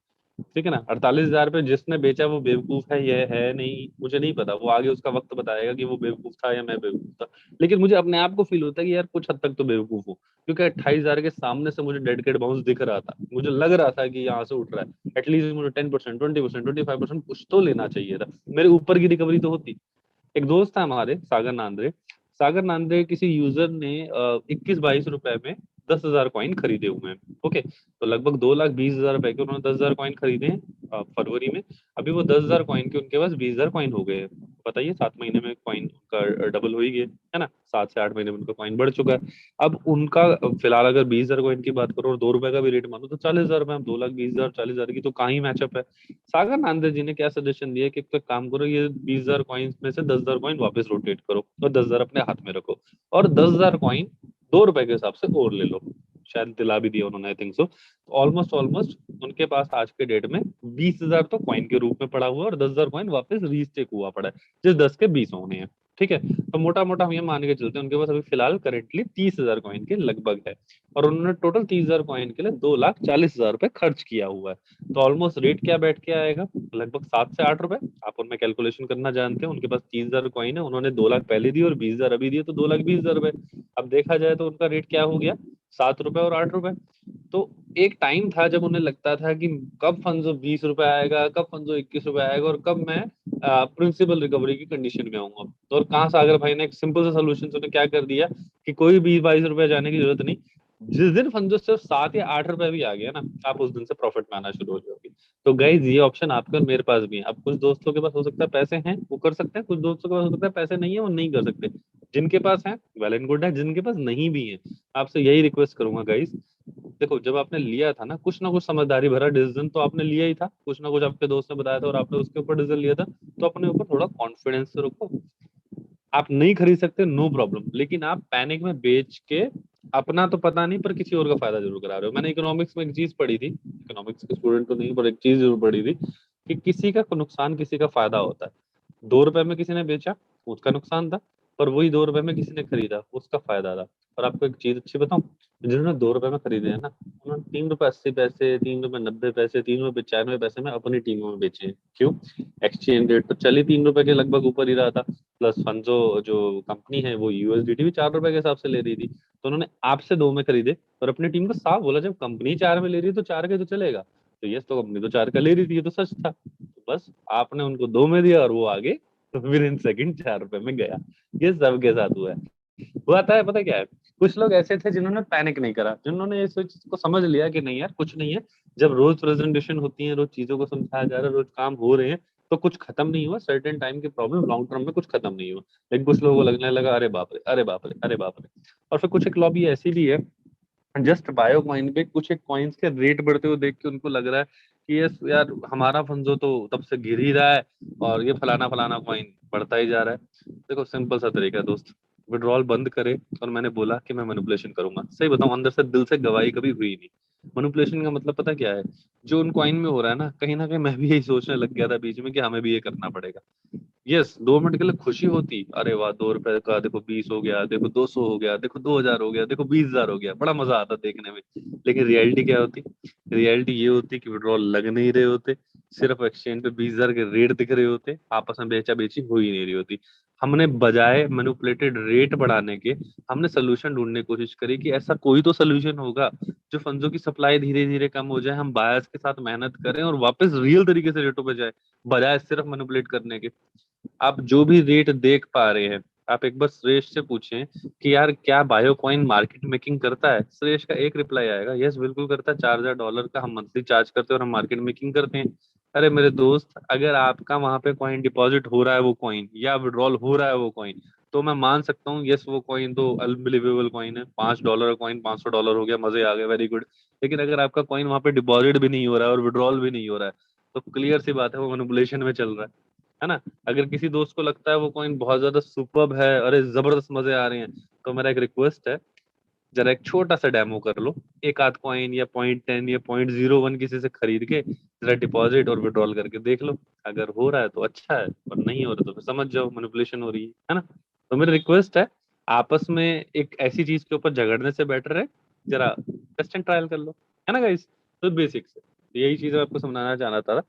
ठीक है ना। 48,000 पे जिसने बेचा वो बेवकूफ है, ये है नहीं, मुझे नहीं पता, वो आगे उसका वक्त बताएगा कि वो बेवकूफ था या मैं बेवकूफ था। लेकिन मुझे अपने आप को फील होता है कि यार कुछ हद तक तो बेवकूफ हूँ, क्योंकि 28,000 के सामने से मुझे डेड कैट बाउंस दिख रहा था, मुझे लग रहा था कि यहाँ से उठ रहा है, एटलीस्ट मुझे 10%, 20%, 25% कुछ तो लेना चाहिए था, मेरे ऊपर की रिकवरी तो होती। एक दोस्त था हमारे, सागर नांद्रे। सागर नांद्रे किसी यूजर ने 21-22 रुपए में 10,000 कॉइन खरीदे हुए हैं। ओके, तो लगभग 2,20,000 रुपए के उन्होंने 10,000 कॉइन खरीदे हैं फरवरी में। अभी वो 10,000 कॉइन के उनके पास 20,000 कॉइन हो गए हैं। बताइए, 7 महीने में कॉइन का डबल हो ही गया है ना। 7 से 8 महीने में उनका कॉइन बढ़ चुका है। अब उनका फिलहाल अगर 20,000 कॉइन की बात करो और 2 रुपए का भी रेट मानो तो 40,000 रुपए, 2,20,000, 40,000 की तो कहाँ ही मैचअप है। सागर नांदेड़ जी ने क्या सजेशन दिया कि एक काम करो, ये 20,000 कॉइन्स में से 10,000 कॉइन वापस रोटेट करो और 10,000 अपने हाथ में रखो, और 10,000 कॉइन 2 रुपए के हिसाब से और ले लो। शायद दिला भी दिया उन्होंने, I think so. Almost almost उनके पास आज के डेट में 20,000 तो कॉइन के रूप में पड़ा हुआ है और 10,000 कॉइन वापस रीस्टेक हुआ पड़ा है, जिस 10 के 20 होने हैं। ठीक है, तो मोटा मोटा हम ये मान के चलते हैं उनके पास अभी फिलहाल करेंटली 30,000 कॉइन के लगभग है, और उन्होंने टोटल 30,000 कॉइन के लिए 2,40,000 रुपए खर्च किया हुआ है। तो ऑलमोस्ट रेट क्या बैठ के आएगा, लगभग 7 से 8 रुपए। आप उनमें कैलकुलेशन करना जानते हैं, उनके पास 30,000 कॉइन है, उन्होंने 2 लाख पहले दिए और 20,000 अभी दिए, तो 2,20,000 रुपए। अब देखा जाए तो उनका रेट क्या हो गया, 7 रुपए और 8 रुपए। तो एक टाइम था जब उन्हें लगता था कि कब फंजो 20 रुपए आएगा, कब फंजो 21 रुपए आएगा, और कब मैं प्रिंसिपल रिकवरी की कंडीशन में आऊंगा। तो और कहाँ सागर भाई ने एक सिंपल सा सोल्यूशन उन्हें क्या कर दिया कि कोई 20-22 रुपए जाने की जरूरत नहीं। जिस दिन फंजो सिर्फ 7 या 8 रुपए भी आ गया ना, आप उस दिन से प्रॉफिट में आना शुरू हो जाओगे। तो गाइज ये ऑप्शन आपके और मेरे पास भी है। अब कुछ दोस्तों के पास हो सकता है पैसे हैं, वो कर सकते हैं, कुछ दोस्तों के पास हो सकता है पैसे नहीं है, वो नहीं कर सकते। जिनके पास है वेल एंड गुड है, जिनके पास नहीं भी है, आपसे यही रिक्वेस्ट करूंगा गाइज, देखो जब आपने लिया था ना कुछ समझदारी भरा डिसीजन तो आपने लिया ही था, कुछ ना कुछ आपके दोस्त ने बताया था और आपने उसके ऊपर डिसीजन लिया था, तो अपने ऊपर थोड़ा कॉन्फिडेंस तो रखो। आप नहीं खरीद सकते, नो प्रॉब्लम, लेकिन आप पैनिक में बेच के अपना तो पता नहीं पर किसी और का फायदा जरूर करा रहे हो। मैंने इकोनॉमिक्स में एक चीज पढ़ी थी, इकोनॉमिक्स के स्टूडेंट तो नहीं पर एक चीज जरूर पढ़ी थी कि किसी का नुकसान किसी का फायदा होता है। 2 रुपए में किसी ने बेचा, उसका नुकसान था, पर वही 2 रुपए में किसी ने खरीदा, उसका फायदा था। और आपको एक चीज अच्छी बताऊं, जिन्होंने 2 रुपए में खरीदे हैं ना, उन्होंने 3 रुपए 80 पैसे, 3 रुपए 90 पैसे, 3 रुपए 95 पैसे में अपनी टीमों में बेचे हैं। क्यों? एक्सचेंज रेट तो चल ही 3 रुपए के लगभग ऊपर ही रहा था, प्लस फंड जो जो कंपनी है वो यूएसडीटी भी 4 रुपए के हिसाब से ले रही थी, तो उन्होंने आपसे 2 में खरीदे और अपनी टीम को साफ बोला जब कंपनी 4 में ले रही है तो 4 के तो चलेगा। तो यस, तो कंपनी तो 4 का ले रही थी, ये तो सच था। तो बस आपने उनको 2 में दिया और वो आगे विद इन सेकंड 4 रुपए में गया। ये सबके साथ हुआ है। हुआ था है, पता क्या है, कुछ लोग ऐसे थे जिन्होंने पैनिक नहीं करा, जिन्होंने इस चीज को समझ लिया कि नहीं यार कुछ नहीं है। जब रोज प्रेजेंटेशन होती है, रोज चीजों को समझाया जा रहा है, रोज काम हो रहे हैं, तो कुछ खत्म नहीं हुआ, सर्टेन टाइम की प्रॉब्लम लॉन्ग टर्म में कुछ खत्म नहीं हुआ। लेकिन कुछ लोगों को लगने लगा अरे बाप रे, अरे बाप रे, अरे बाप रे। और फिर कुछ एक लॉबी ऐसी भी है, जस्ट बायो कॉइन पे कुछ एक कॉइन्स के रेट बढ़ते हुए देख के उनको लग रहा है कि यस यार हमारा फंजो तो तब से गिर ही रहा है और ये फलाना फलाना कॉइन बढ़ता ही जा रहा है। देखो सिंपल सा तरीका है दोस्त, विड्रॉल बंद करे। और मैंने बोला कि मैं मैनिपुलेशन करूंगा, सही बताऊं अंदर से दिल से गवाही कभी हुई नहीं। मैनिपुलेशन का मतलब पता क्या है, जो उन कॉइन में हो रहा है ना कहीं मैं भी यही सोचने लग गया था बीच में कि हमें भी ये करना पड़ेगा। यस 2 मिनट के लिए खुशी होती, अरे वाह 2 रुपए का देखो 20 हो गया, देखो 200 हो गया, देखो 2000 हो गया, देखो 20,000 हो गया, बड़ा मजा आता देखने में। लेकिन रियलिटी क्या होती, रियलिटी ये होती कि विड्रॉल लग नहीं रहे होते, सिर्फ एक्सचेंज पे 20,000 के रेट दिख रहे होते, आपस में बेचा बेची हो ही नहीं रही होती। हमने बजाय मैनिपुलेटेड रेट बढ़ाने के, हमने सोल्यूशन ढूंढने की कोशिश करी कि ऐसा कोई तो सोल्यूशन होगा जो फंडों की सप्लाई धीरे धीरे कम हो जाए, हम बायर्स के साथ मेहनत करें और वापस रियल तरीके से रेटों पे जाए, बजाय सिर्फ मैनिपुलेट करने के। आप जो भी रेट देख पा रहे हैं, आप एक बार सुरेश से पूछें कि यार क्या बायो कॉइन मार्केट मेकिंग करता है, सुरेश का एक रिप्लाई आएगा, यस बिल्कुल करता है, $4,000 का हम मंथली चार्ज करते हैं और हम मार्केट मेकिंग करते हैं। अरे मेरे दोस्त, अगर आपका वहां पे कॉइन डिपॉजिट हो रहा है वो कॉइन या विड्रॉल हो रहा है वो कॉइन, तो मैं मान सकता हूँ यस वो कॉइन तो अनबिलीवेबल कॉइन है, $5 का कॉइन $500 हो गया, मजे आ गए, वेरी गुड। लेकिन अगर आपका कॉइन वहां पे डिपॉजिट भी नहीं हो रहा है और विड्रॉल भी नहीं हो रहा है, तो क्लियर सी बात है वो मैनिपुलेशन में चल रहा है ना। अगर किसी दोस्त को लगता है वो कॉइन बहुत ज्यादा सुपर्ब है, अरे जबरदस्त मजे आ रहे हैं, तो मेरा एक रिक्वेस्ट है, जरा एक छोटा सा डेमो कर लो, एक आध कॉइन या 0.10 या 0.01 किसी से खरीद के जरा डिपॉजिट और विड्रॉल करके देख लो। अगर हो रहा है तो अच्छा है, और नहीं हो रहा तो फिर समझ जाओ मैनिपुलेशन हो रही है ना। तो मेरी रिक्वेस्ट है, आपस में एक ऐसी चीज के ऊपर झगड़ने से बेटर है जरा टेस्ट एंड ट्रायल कर लो, है ना गाइस। तो बेसिक्स है, तो यही चीज मैं आपको समझाना चाहना था।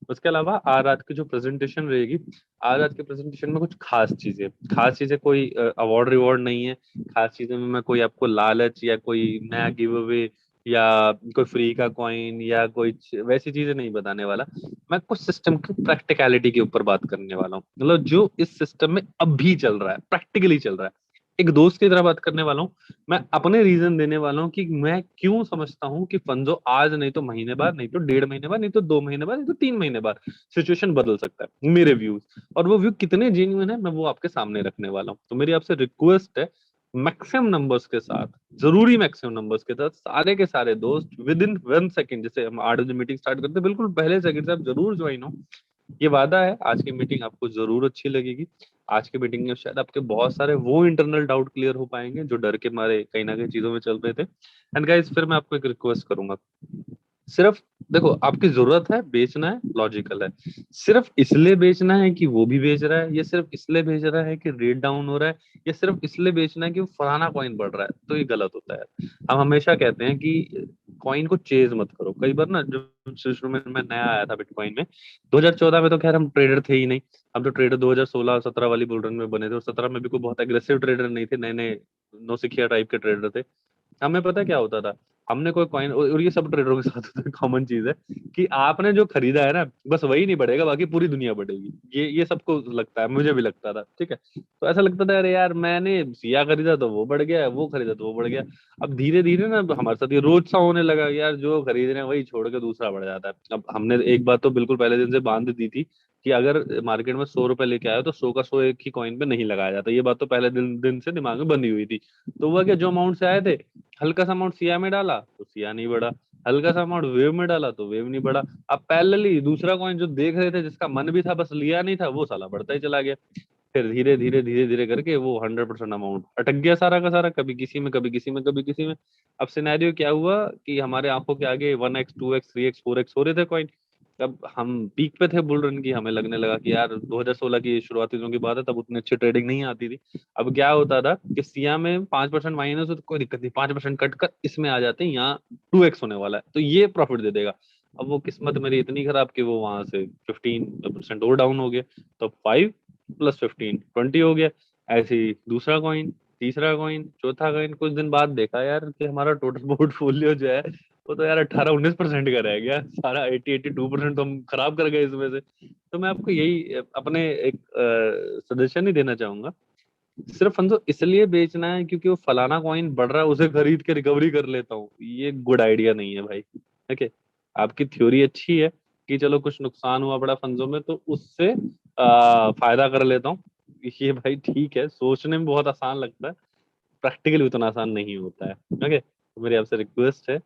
उसके अलावा आज रात की जो प्रेजेंटेशन रहेगी, आज रात के प्रेजेंटेशन में कुछ खास चीजें कोई अवार्ड रिवॉर्ड नहीं है। खास चीजों में मैं कोई आपको लालच या कोई नया गिव अवे या कोई फ्री का कॉइन या कोई वैसी चीजें नहीं बताने वाला। मैं कुछ सिस्टम की प्रैक्टिकलिटी के ऊपर बात करने वाला हूँ, मतलब जो इस सिस्टम में अभी चल रहा है, प्रैक्टिकली चल रहा है। एक दोस्त की तरह बात करने वाला हूँ, मैं अपने रीजन देने वाला हूँ कि मैं क्यों समझता हूँ कि फंजो आज नहीं तो महीने बाद, नहीं तो 1.5 महीने बाद, नहीं तो 2 महीने बाद, नहीं तो 3 महीने बाद सिचुएशन बदल सकता है, मेरे व्यूज। और वो व्यू कितने जेन्युइन है मैं वो आपके सामने रखने वाला हूँ। तो मेरी आपसे रिक्वेस्ट है, मैक्सिमम नंबर्स के साथ, जरूरी मैक्सिमम नंबर्स के साथ सारे के सारे दोस्त विद इन 1 सेकेंड, जैसे हम 8 बजे मीटिंग स्टार्ट करते हैं बिल्कुल पहले सेकंड से आप जरूर ज्वाइन हो। ये वादा है आज की मीटिंग आपको जरूर अच्छी लगेगी। आज की मीटिंग में शायद आपके बहुत सारे वो इंटरनल डाउट क्लियर हो पाएंगे जो डर के मारे कहीं ना कहीं चीजों में चल रहे थे। एंड गाइस फिर मैं आपको एक रिक्वेस्ट करूंगा, सिर्फ देखो आपकी जरूरत है, बेचना है, लॉजिकल है, सिर्फ इसलिए बेचना है कि वो भी बेच रहा है, या सिर्फ इसलिए बेच रहा है कि रेट डाउन हो रहा है, या सिर्फ इसलिए बेचना है कि वो फलाना कॉइन बढ़ रहा है, तो ये गलत होता है। हम हमेशा कहते हैं कि कॉइन को चेज मत करो। कई बार ना जब शुरू में मैं नया आया था बिटकॉइन में, 2014 में तो खैर हम ट्रेडर थे ही नहीं। हम तो ट्रेडर 2016-17 वाली बुल रन में बने थे, और 17 में भी कोई बहुत एग्रेसिव ट्रेडर नहीं थे, नए नए नौसिखिया टाइप के ट्रेडर थे। हमें पता क्या होता था, हमने कोई कॉइन, और ये सब ट्रेडरों के साथ कॉमन चीज है कि आपने जो खरीदा है ना बस वही नहीं बढ़ेगा, बाकी पूरी दुनिया बढ़ेगी। ये सबको लगता है, मुझे भी लगता था, ठीक है। तो ऐसा लगता था अरे यार मैंने सिया खरीदा तो वो बढ़ गया, वो खरीदा तो वो बढ़ गया। अब धीरे धीरे ना हमारे साथ ये रोज सा होने लगा यार, जो खरीद रहे हैं वही छोड़ के दूसरा बढ़ जाता है। अब हमने एक बात तो बिल्कुल पहले दिन से बांध दी थी कि अगर मार्केट में 100 रुपए लेके आए तो 100 का 100 एक ही कॉइन पे नहीं लगाया जाता। ये बात तो पहले दिन दिन से दिमाग में बंधी हुई थी। तो वह क्या, जो अमाउंट से आए थे, हल्का सा अमाउंट सिया में डाला तो सिया नहीं बढ़ा, हल्का सा अमाउंट वेव में डाला तो वेव नहीं बढ़ा। अब पैरेलली दूसरा कॉइन जो देख रहे थे, जिसका मन भी था बस लिया नहीं था, वो साला बढ़ता ही चला गया। फिर धीरे धीरे करके वो 100% अमाउंट अटक गया सारा का सारा, कभी किसी में कभी किसी में कभी किसी में। अब सिनेरियो क्या हुआ कि हमारे आंखों के आगे 1x 2x 3x 4x हो रहे थे कॉइन। अब हम पीक पे थे बुल रन की, हमें लगने लगा कि यार 2016 की शुरुआती दिनों की बात है, तब उतनी अच्छी ट्रेडिंग नहीं आती थी। अब क्या होता था कि सिया में 5% माइनस हो तो कोई दिक्कत नहीं, 5% कट कर इसमें आ जाते हैं, यहाँ 2x होने वाला है तो ये प्रॉफिट दे देगा। अब वो किस्मत मेरी इतनी खराब कि वो वहां से 15% और डाउन हो गया। तो 5 + 15 20 हो गया। ऐसे ही दूसरा कॉइन, तीसरा कॉइन, चौथा कॉइन, कुछ दिन बाद देखा यार कि हमारा टोटल पोर्टफोलियो जो है वो तो यार 18-19% का रह गया, सारा 80-82% तो हम खराब कर गए इसमें से। तो मैं आपको यही अपने एक सजेशन ही देना चाहूंगा, सिर्फ फंडो इसलिए बेचना है क्योंकि वो फलाना कॉइन बढ़ रहा है उसे खरीद के रिकवरी कर लेता हूँ, ये गुड आइडिया नहीं है भाई। ठीक है, आपकी थ्योरी अच्छी है कि चलो कुछ नुकसान हुआ बड़ा फंडों में तो उससे फायदा कर लेता हूँ, ये भाई ठीक है, सोचने में बहुत आसान लगता है, प्रैक्टिकली उतना आसान नहीं होता है। ओके, तो मेरी आपसे रिक्वेस्ट है,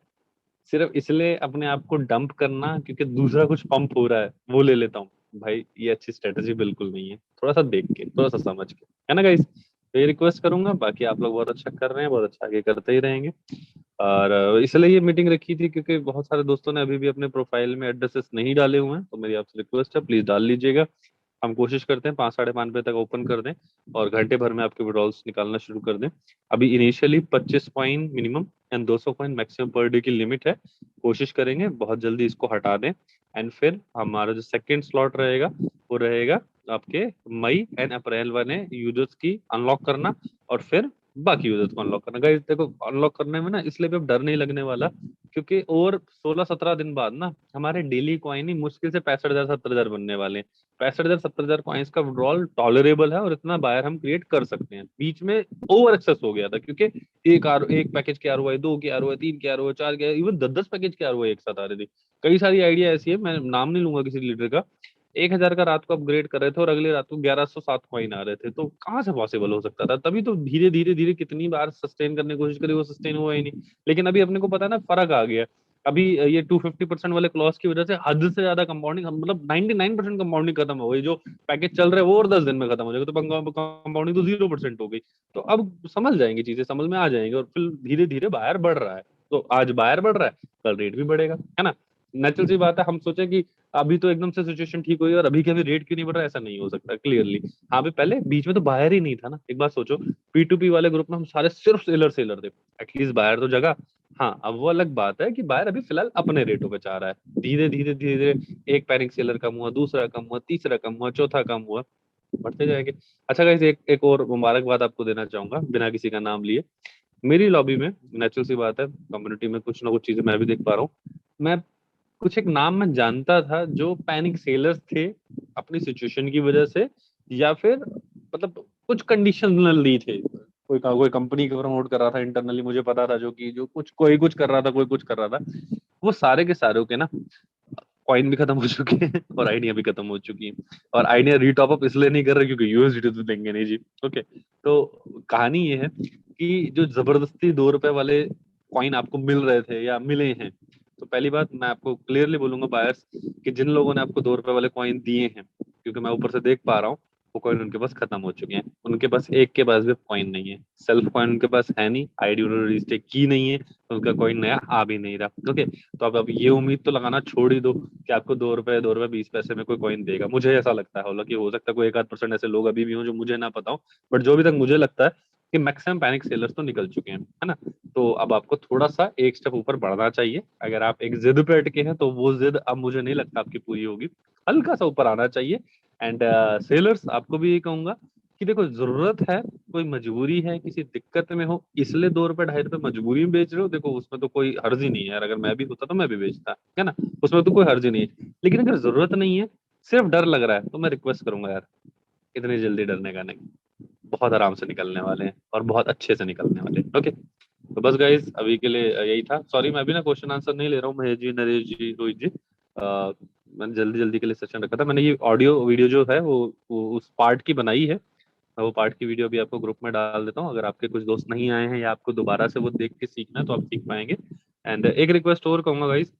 सिर्फ इसलिए अपने आप को डंप करना क्योंकि दूसरा कुछ पंप हो रहा है वो ले लेता हूँ, भाई ये अच्छी स्ट्रेटेजी बिल्कुल नहीं है। थोड़ा सा देख के, थोड़ा सा समझ के, है ना गाइस। तो ये रिक्वेस्ट करूंगा, बाकी आप लोग बहुत अच्छा कर रहे हैं, बहुत अच्छा आगे करते ही रहेंगे। और इसलिए ये मीटिंग रखी थी क्योंकि बहुत सारे दोस्तों ने अभी भी अपने प्रोफाइल में एड्रेसेस नहीं डाले हुए हैं, तो मेरी आपसे रिक्वेस्ट है प्लीज डाल लीजिएगा। हम कोशिश करते हैं 5 साढ़े 5 बजे तक ओपन कर दें और घंटे भर में आपके विड्रॉल्स निकालना शुरू कर दें। अभी initially 25 coin minimum and 200 coin maximum per day की लिमिट है। कोशिश करेंगे बहुत जल्दी इसको हटा दें, एंड फिर हमारा जो सेकंड स्लॉट रहेगा वो रहेगा आपके मई एंड अप्रैल वाले यूजर्स की अनलॉक करना, और फिर बाकी यूजर्स को अनलॉक करना। गाइस देखो, अनलॉक करने में ना इसलिए भी अब डर नहीं लगने वाला क्योंकि और 16-17 दिन बाद ना हमारे डेली कॉइन ही मुश्किल से 65,000 70,000 बनने वाले हैं। 65,000 70,000 कॉइन्स का विड्रॉल टॉलरेबल है और इतना बायर हम क्रिएट कर सकते हैं। बीच में ओवर एक्सेस हो गया था क्योंकि एक पैकेज के आरओआई, दो के आरओआई, तीन के आरओआई, चार के, इवन 10-10 पैकेज के आरओआई एक साथ आ रहे थे। कई सारी आइडिया ऐसी है, मैं नाम नहीं लूंगा किसी लीडर का, 1,000 का रात को अपग्रेड कर रहे थे और अगले रात को 1107 कॉइन आ रहे थे, तो कहाँ से पॉसिबल हो सकता था। तभी तो धीरे धीरे धीरे कितनी बार सस्टेन करने की कोशिश करी, वो सस्टेन हुआ ही नहीं। लेकिन अभी अपने को पता है ना, फर्क आ गया। अभी ये 250% वाले क्लॉज की वजह से हद से ज्यादा कंपाउंडिंग, मतलब 99% कंपाउंडिंग खत्म हो गई। जो पैकेज चल रहा है वो और 10 दिन में खत्म हो जाएगा, तो कंपाउंडिंग तो 0% हो गई। तो अब समझ जाएंगे, चीजें समझ में आ जाएंगे और फिर धीरे धीरे बायर बढ़ रहा है। तो आज बायर बढ़ रहा है, कल रेट भी बढ़ेगा, है ना। नेचुरल सी बात है, हम सोचे कि अभी तो एकदम से सिचुएशन ठीक हुई और अभी के अभी रेट क्यों नहीं बढ़ रहा है, ऐसा नहीं हो सकता क्लियरली। हाँ भी पहले बीच में तो बायर ही नहीं था ना, एक बात सोचो, P2P वाले ग्रुप में हम सारे सिर्फ सेलर सेलर थे, एटलीस्ट बायर तो जगह। हाँ अब वो अलग बात है कि बायर अभी फिलहाल अपने रेटों पे चाह रहा है, धीरे धीरे धीरे धीरे एक पैनिक सेलर कम हुआ, दूसरा कम हुआ, तीसरा कम हुआ, चौथा कम हुआ, बढ़ते जाएंगे। अच्छा गाइस, एक और मुबारकबाद आपको देना चाहूंगा बिना किसी का नाम लिए। मेरी लॉबी में नेचुरल सी बात है, कम्युनिटी में कुछ ना कुछ चीजें मैं भी देख पा रहा हूँ। मैं कुछ एक नाम मैं जानता था जो पैनिक सेलर्स थे अपनी सिचुएशन की वजह से, या फिर मतलब कुछ कंडीशनली थे। कोई कंपनी को प्रमोट कर रहा था इंटरनली, मुझे पता था, जो कि जो कुछ कोई कुछ कर रहा था, कोई कुछ कर रहा था। वो सारे के सारे के ना कॉइन भी खत्म हो चुके हैं और आइडिया भी खत्म हो चुकी है। और आइडिया रीटॉप अप इसलिए नहीं कर रहे क्योंकि यूएसडीटी तो देंगे नहीं जी। ओके, तो कहानी ये है कि जो जबरदस्ती 2 रुपए वाले कॉइन आपको मिल रहे थे या मिले हैं, तो पहली बात मैं आपको क्लियरली बोलूंगा बायर्स, कि जिन लोगों ने आपको 2 रुपए वाले कॉइन दिए हैं, क्योंकि मैं ऊपर से देख पा रहा हूँ, वो कॉइन उनके पास खत्म हो चुके हैं। उनके पास एक के पास भी कॉइन नहीं है, सेल्फ कॉइन उनके पास है नहीं, आईडी उन्होंने रजिस्टर की नहीं है, तो उनका कॉइन नया आ भी नहीं रहा। ओके, तो अब ये उम्मीद तो लगाना छोड़ ही दो कि आपको 2 रुपए 20 पैसे में कोई कॉइन देगा। मुझे ऐसा लगता है, हालांकि हो सकता है कोई 1-8% ऐसे लोग अभी भी हों जो मुझे ना पता हो, बट जो अभी तक मुझे लगता है कि मैक्सिमम पैनिक सेलर्स तो निकल चुके हैं, है ना। तो अब आपको थोड़ा सा एक स्टेप ऊपर बढ़ना चाहिए। अगर आप एक जिद पे अटके हैं तो वो जिद अब मुझे नहीं लगता आपकी पूरी होगी, हल्का सा ऊपर आना चाहिए। एंड सेलर्स आपको भी ये कहूंगा कि देखो जरूरत है, कोई मजबूरी है, किसी दिक्कत में हो, इसलिए 2 रुपए 2.5 रुपए मजबूरी में बेच रहे हो, देखो उसमें तो कोई हर्ज ही नहीं है यार। अगर मैं भी होता तो मैं भी बेचता, है ना, उसमें तो कोई हर्ज ही नहीं है। लेकिन अगर जरूरत नहीं है, सिर्फ डर लग रहा है, तो मैं रिक्वेस्ट करूंगा यार, इतनी जल्दी डरने का नहीं, बहुत आराम से निकलने वाले हैं और बहुत अच्छे से निकलने वाले हैं। ओके, तो बस गाइज अभी के लिए यही था। सॉरी मैं भी ना क्वेश्चन आंसर नहीं ले रहा हूँ, महेश जी, नरेश जी, रोहित जी। मैंने जल्दी जल्दी के लिए सेशन रखा था। मैंने ये ऑडियो वीडियो जो है वो उस पार्ट की बनाई है। मैं वो पार्ट की वीडियो भी आपको ग्रुप में डाल देता हूँ, अगर आपके कुछ दोस्त नहीं आए हैं या आपको दोबारा से वो देख के सीखना है तो आप सीख पाएंगे। एंड एक रिक्वेस्ट और कहूंगा गाइज,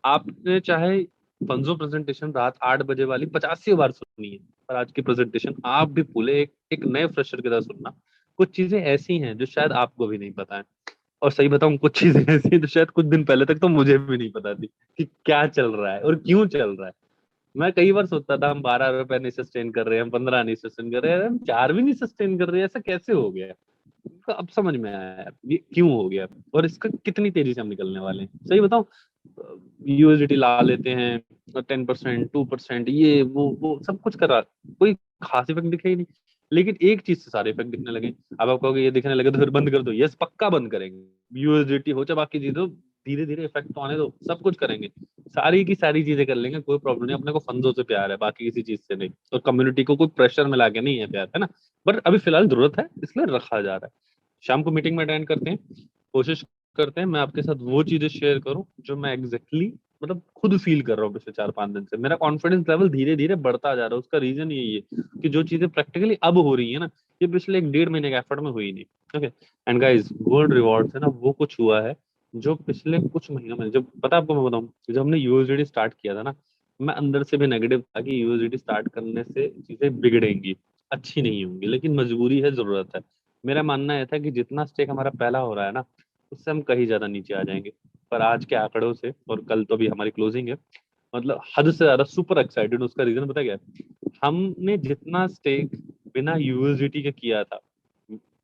आपने चाहे पंजो प्रेजेंटेशन रात 8 बजे वाली 85 बार सुनी है, पर आज की प्रेजेंटेशन आप भी भूले, एक नए फ्रेशर की तरह सुनना। कुछ चीजें ऐसी हैं जो शायद आपको भी नहीं पता है, और सही बताऊं कुछ चीजें ऐसी हैं जो शायद कुछ दिन पहले तक तो मुझे भी नहीं पता थी कि क्या चल रहा है और क्यों चल रहा है। मैं कई बार सोचता था हम 12 रुपए नहीं सस्टेन कर रहे हैं, हम 15 नहीं सस्टेन कर रहे हैं, हम 4 भी नहीं सस्टेन कर रहे हैं, ऐसा कैसे हो गया। तो अब समझ में आया यार ये क्यों हो गया, और इसका कितनी तेजी से हम निकलने वाले हैं। सही बताऊं, यूएसडीटी ला लेते हैं 10%, 2%, ये वो सब कुछ कर रहा, कोई खास इफेक्ट दिखे ही नहीं। लेकिन एक चीज से सारे इफेक्ट दिखने लगे। अब आप कहोगे ये दिखने लगे तो फिर बंद कर दो, यस पक्का बंद करेंगे। यूएसडीटी हो चाहे बाकी चीजें, धीरे धीरे इफेक्ट तो आने दो, सब कुछ करेंगे, सारी की सारी चीजें कर लेंगे, कोई प्रॉब्लम नहीं। अपने को फंडों से प्यार है, बाकी किसी चीज से नहीं, और कम्युनिटी को कोई प्रेशर में लाके नहीं है प्यार, है ना। बट अभी फिलहाल जरूरत है, इसलिए रखा जा रहा है। शाम को मीटिंग में अटेंड करते हैं, कोशिश करते हैं मैं आपके साथ वो चीजें शेयर करूं जो मैं एग्जैक्टली मतलब खुद फील कर रहा हूँ पिछले 4-5 दिन से। मेरा कॉन्फिडेंस लेवल धीरे धीरे बढ़ता जा रहा है, उसका रीजन यही है कि जो चीजें प्रैक्टिकली अब हो रही है ना, ये पिछले 1-1.5 महीने के एफर्ट में हुई नहीं। Okay, and guys gold reward है ना, वो कुछ हुआ है जो पिछले कुछ महीनों में, जब पता आपको मैं बताऊं, जब हमने यूएसडीटी स्टार्ट किया था ना, मैं अंदर से भी नेगेटिव था कि यूएसडीटी स्टार्ट करने से चीजें बिगड़ेंगी, अच्छी नहीं होंगी, लेकिन मजबूरी है, जरूरत है। मेरा मानना यह था कि जितना स्टेक हमारा पहला हो रहा है ना, उससे हम कहीं ज्यादा नीचे आ जाएंगे। पर आज के आंकड़ों से, और कल तो भी हमारी क्लोजिंग है, मतलब हद से ज्यादा सुपर एक्साइटेड। उसका रीजन पता क्या है, हमने जितना स्टेक बिना यूएसडीटी के किया था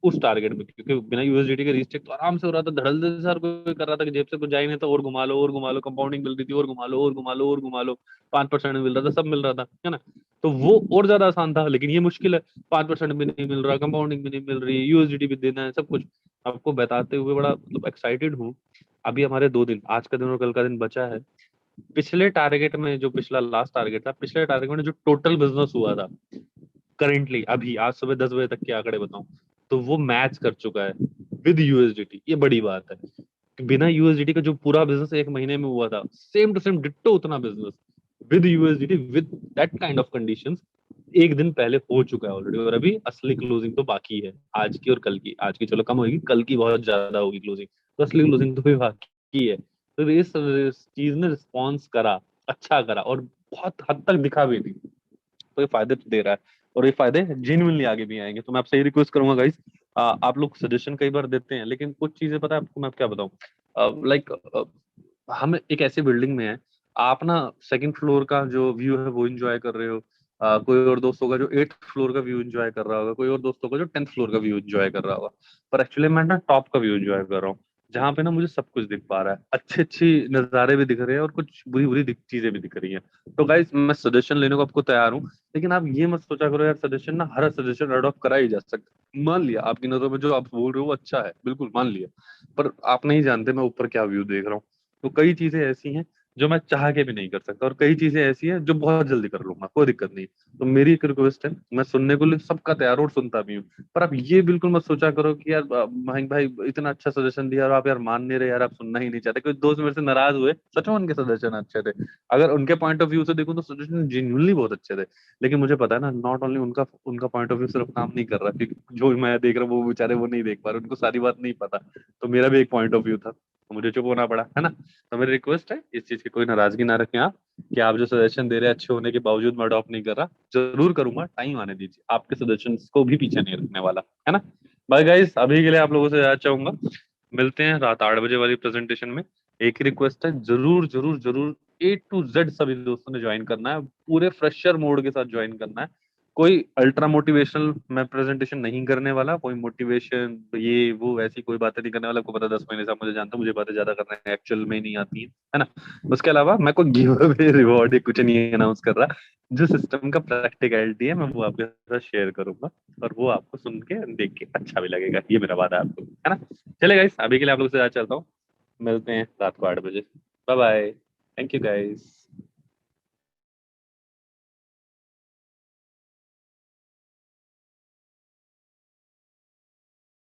उस टारगेट में, क्योंकि बिना यूएसडीटी के रीस्टेक तो आराम से हो रहा था, धड़ल से सर कोई कर रहा था कि जेब से कुछ जा ही नहीं था, और घुमा लो और घुमा लो, कंपाउंडिंग मिल रही थी, और घुमा लो और घुमा लो और घुमा लो, 5% मिल रहा था, सब मिल रहा था, है ना। तो वो और ज्यादा आसान था, लेकिन ये मुश्किल है, 5% भी नहीं मिल रहा, कंपाउंडिंग भी नहीं मिल रही, यूएसडीटी भी देना है, सब कुछ। आपको बताते हुए बड़ा मतलब एक्साइटेड हूँ। अभी हमारे 2 दिन, आज का दिन और कल का दिन बचा है। पिछले टारगेट में, जो पिछला लास्ट टारगेट था, पिछले टारगेट में जो टोटल बिजनेस हुआ था करेंटली, अभी आज सुबह 10 बजे तक के आंकड़े बताऊं, तो वो मैच कर चुका है विद यूएसडीटी। ये बड़ी बात है कि बिना यूएसडीटी का जो पूरा बिजनेस 1 महीने में हुआ था, सेम टू सेम डिट्टो उतना business with USDT with that kind of conditions एक दिन पहले हो चुका है ऑलरेडी। और अभी असली क्लोजिंग तो बाकी है, आज की और कल की। आज की चलो कम होगी, कल की बहुत ज्यादा होगी क्लोजिंग, तो असली क्लोजिंग तो भी बाकी है। तो इस चीज ने रिस्पॉन्स करा, अच्छा करा, और बहुत हद तक दिखा भी थी, तो ये फायदे तो दे रहा है, और ये फायदे जेन्युइनली आगे भी आएंगे। तो मैं आपसे ये रिक्वेस्ट करूंगा गाइस, आप लोग सजेशन कई बार देते हैं, लेकिन कुछ चीजें पता है आपको मैं क्या बताऊं, लाइक हम एक ऐसी बिल्डिंग में है, आप ना सेकंड फ्लोर का जो व्यू है वो एंजॉय कर रहे हो, कोई और दोस्त होगा जो 8th फ्लोर का व्यू एंजॉय कर रहा होगा, कोई और दोस्त होगा जो 10th फ्लोर का व्यू एंजॉय कर रहा होगा। पर एक्चुअली मैं ना टॉप का व्यू एंजॉय कर रहा हूँ, जहाँ पे ना मुझे सब कुछ दिख पा रहा है, अच्छी अच्छी नज़ारे भी दिख रहे हैं और कुछ बुरी बुरी चीजें भी दिख रही हैं। तो गाइस मैं सजेशन लेने को आपको तैयार हूँ, लेकिन आप ये मत सोचा करो यार सजेशन ना, हर सजेशन अडॉप्ट करा ही जा सकता है। मान लिया आपकी नजरों में जो आप बोल रहे हो वो अच्छा है, बिल्कुल मान लिया, पर आप नहीं जानते मैं ऊपर क्या व्यू देख रहा हूँ। तो कई चीजें ऐसी हैं जो मैं चाह के भी नहीं कर सकता, और कई चीजें ऐसी हैं जो बहुत जल्दी कर लूंगा, कोई दिक्कत नहीं। तो मेरी एक रिक्वेस्ट है, मैं सुनने को लिए सबका तैयार हूँ और सुनता भी हूँ, पर आप ये बिल्कुल मत सोचा करो कि यार मयंक भाई इतना अच्छा सजेशन दिया और आप यार मान नहीं रहे, यार आप सुनना ही नहीं चाहते। कोई दोस्त मेरे से नाराज हुए, सच में उनके सजेशन अच्छे थे, अगर उनके पॉइंट ऑफ व्यू से देखूं तो सजेशन जेन्युइनली बहुत अच्छे थे। लेकिन मुझे पता है ना, नॉट ओनली उनका उनका पॉइंट ऑफ व्यू सिर्फ काम नहीं कर रहा, क्योंकि जो मैं देख रहा हूँ वो बेचारे वो नहीं देख पा रहे, उनको सारी बात नहीं पता। तो मेरा भी एक पॉइंट ऑफ व्यू था, तो मुझे चुप होना पड़ा, है ना। तो मेरी रिक्वेस्ट है, इस चीज की कोई नाराजगी ना रखें आप, कि आप जो सजेशन दे रहे हैं अच्छे होने के बावजूद मैं अडॉप्ट नहीं कर रहा। जरूर करूंगा, टाइम आने दीजिए, आपके सजेशन को भी पीछे नहीं रखने वाला, है ना। बाय गाइस, अभी के लिए आप लोगों से याद चाहूंगा, मिलते हैं रात 8 बजे वाली प्रेजेंटेशन में। एक ही रिक्वेस्ट है, जरूर जरूर जरूर A to Z सभी दोस्तों ने ज्वाइन करना है, पूरे फ्रेशर मोड के साथ ज्वाइन करना है। कोई अल्ट्रा मोटिवेशनल मैं प्रेजेंटेशन नहीं करने वाला, कोई मोटिवेशन ये वो ऐसी कोई बातें नहीं करने वाला। आपको पता 10 महीने से आप मुझे जानते हो, मुझे बातें ज्यादा करना एक्चुअल में नहीं आती है ना। उसके अलावा मैं कोई गिव अवे रिवॉर्ड कुछ नहीं अनाउंस कर रहा। जो सिस्टम का प्रैक्टिकलिटी है मैं वो आपके साथ शेयर करूंगा, और वो आपको सुन के देख के अच्छा भी लगेगा, ये मेरा वादा है आपको, है ना। चले गाइस, अभी के लिए आप लोग से आज चलता हूँ, मिलते हैं रात को 8 बजे। Bye bye, thank you guys.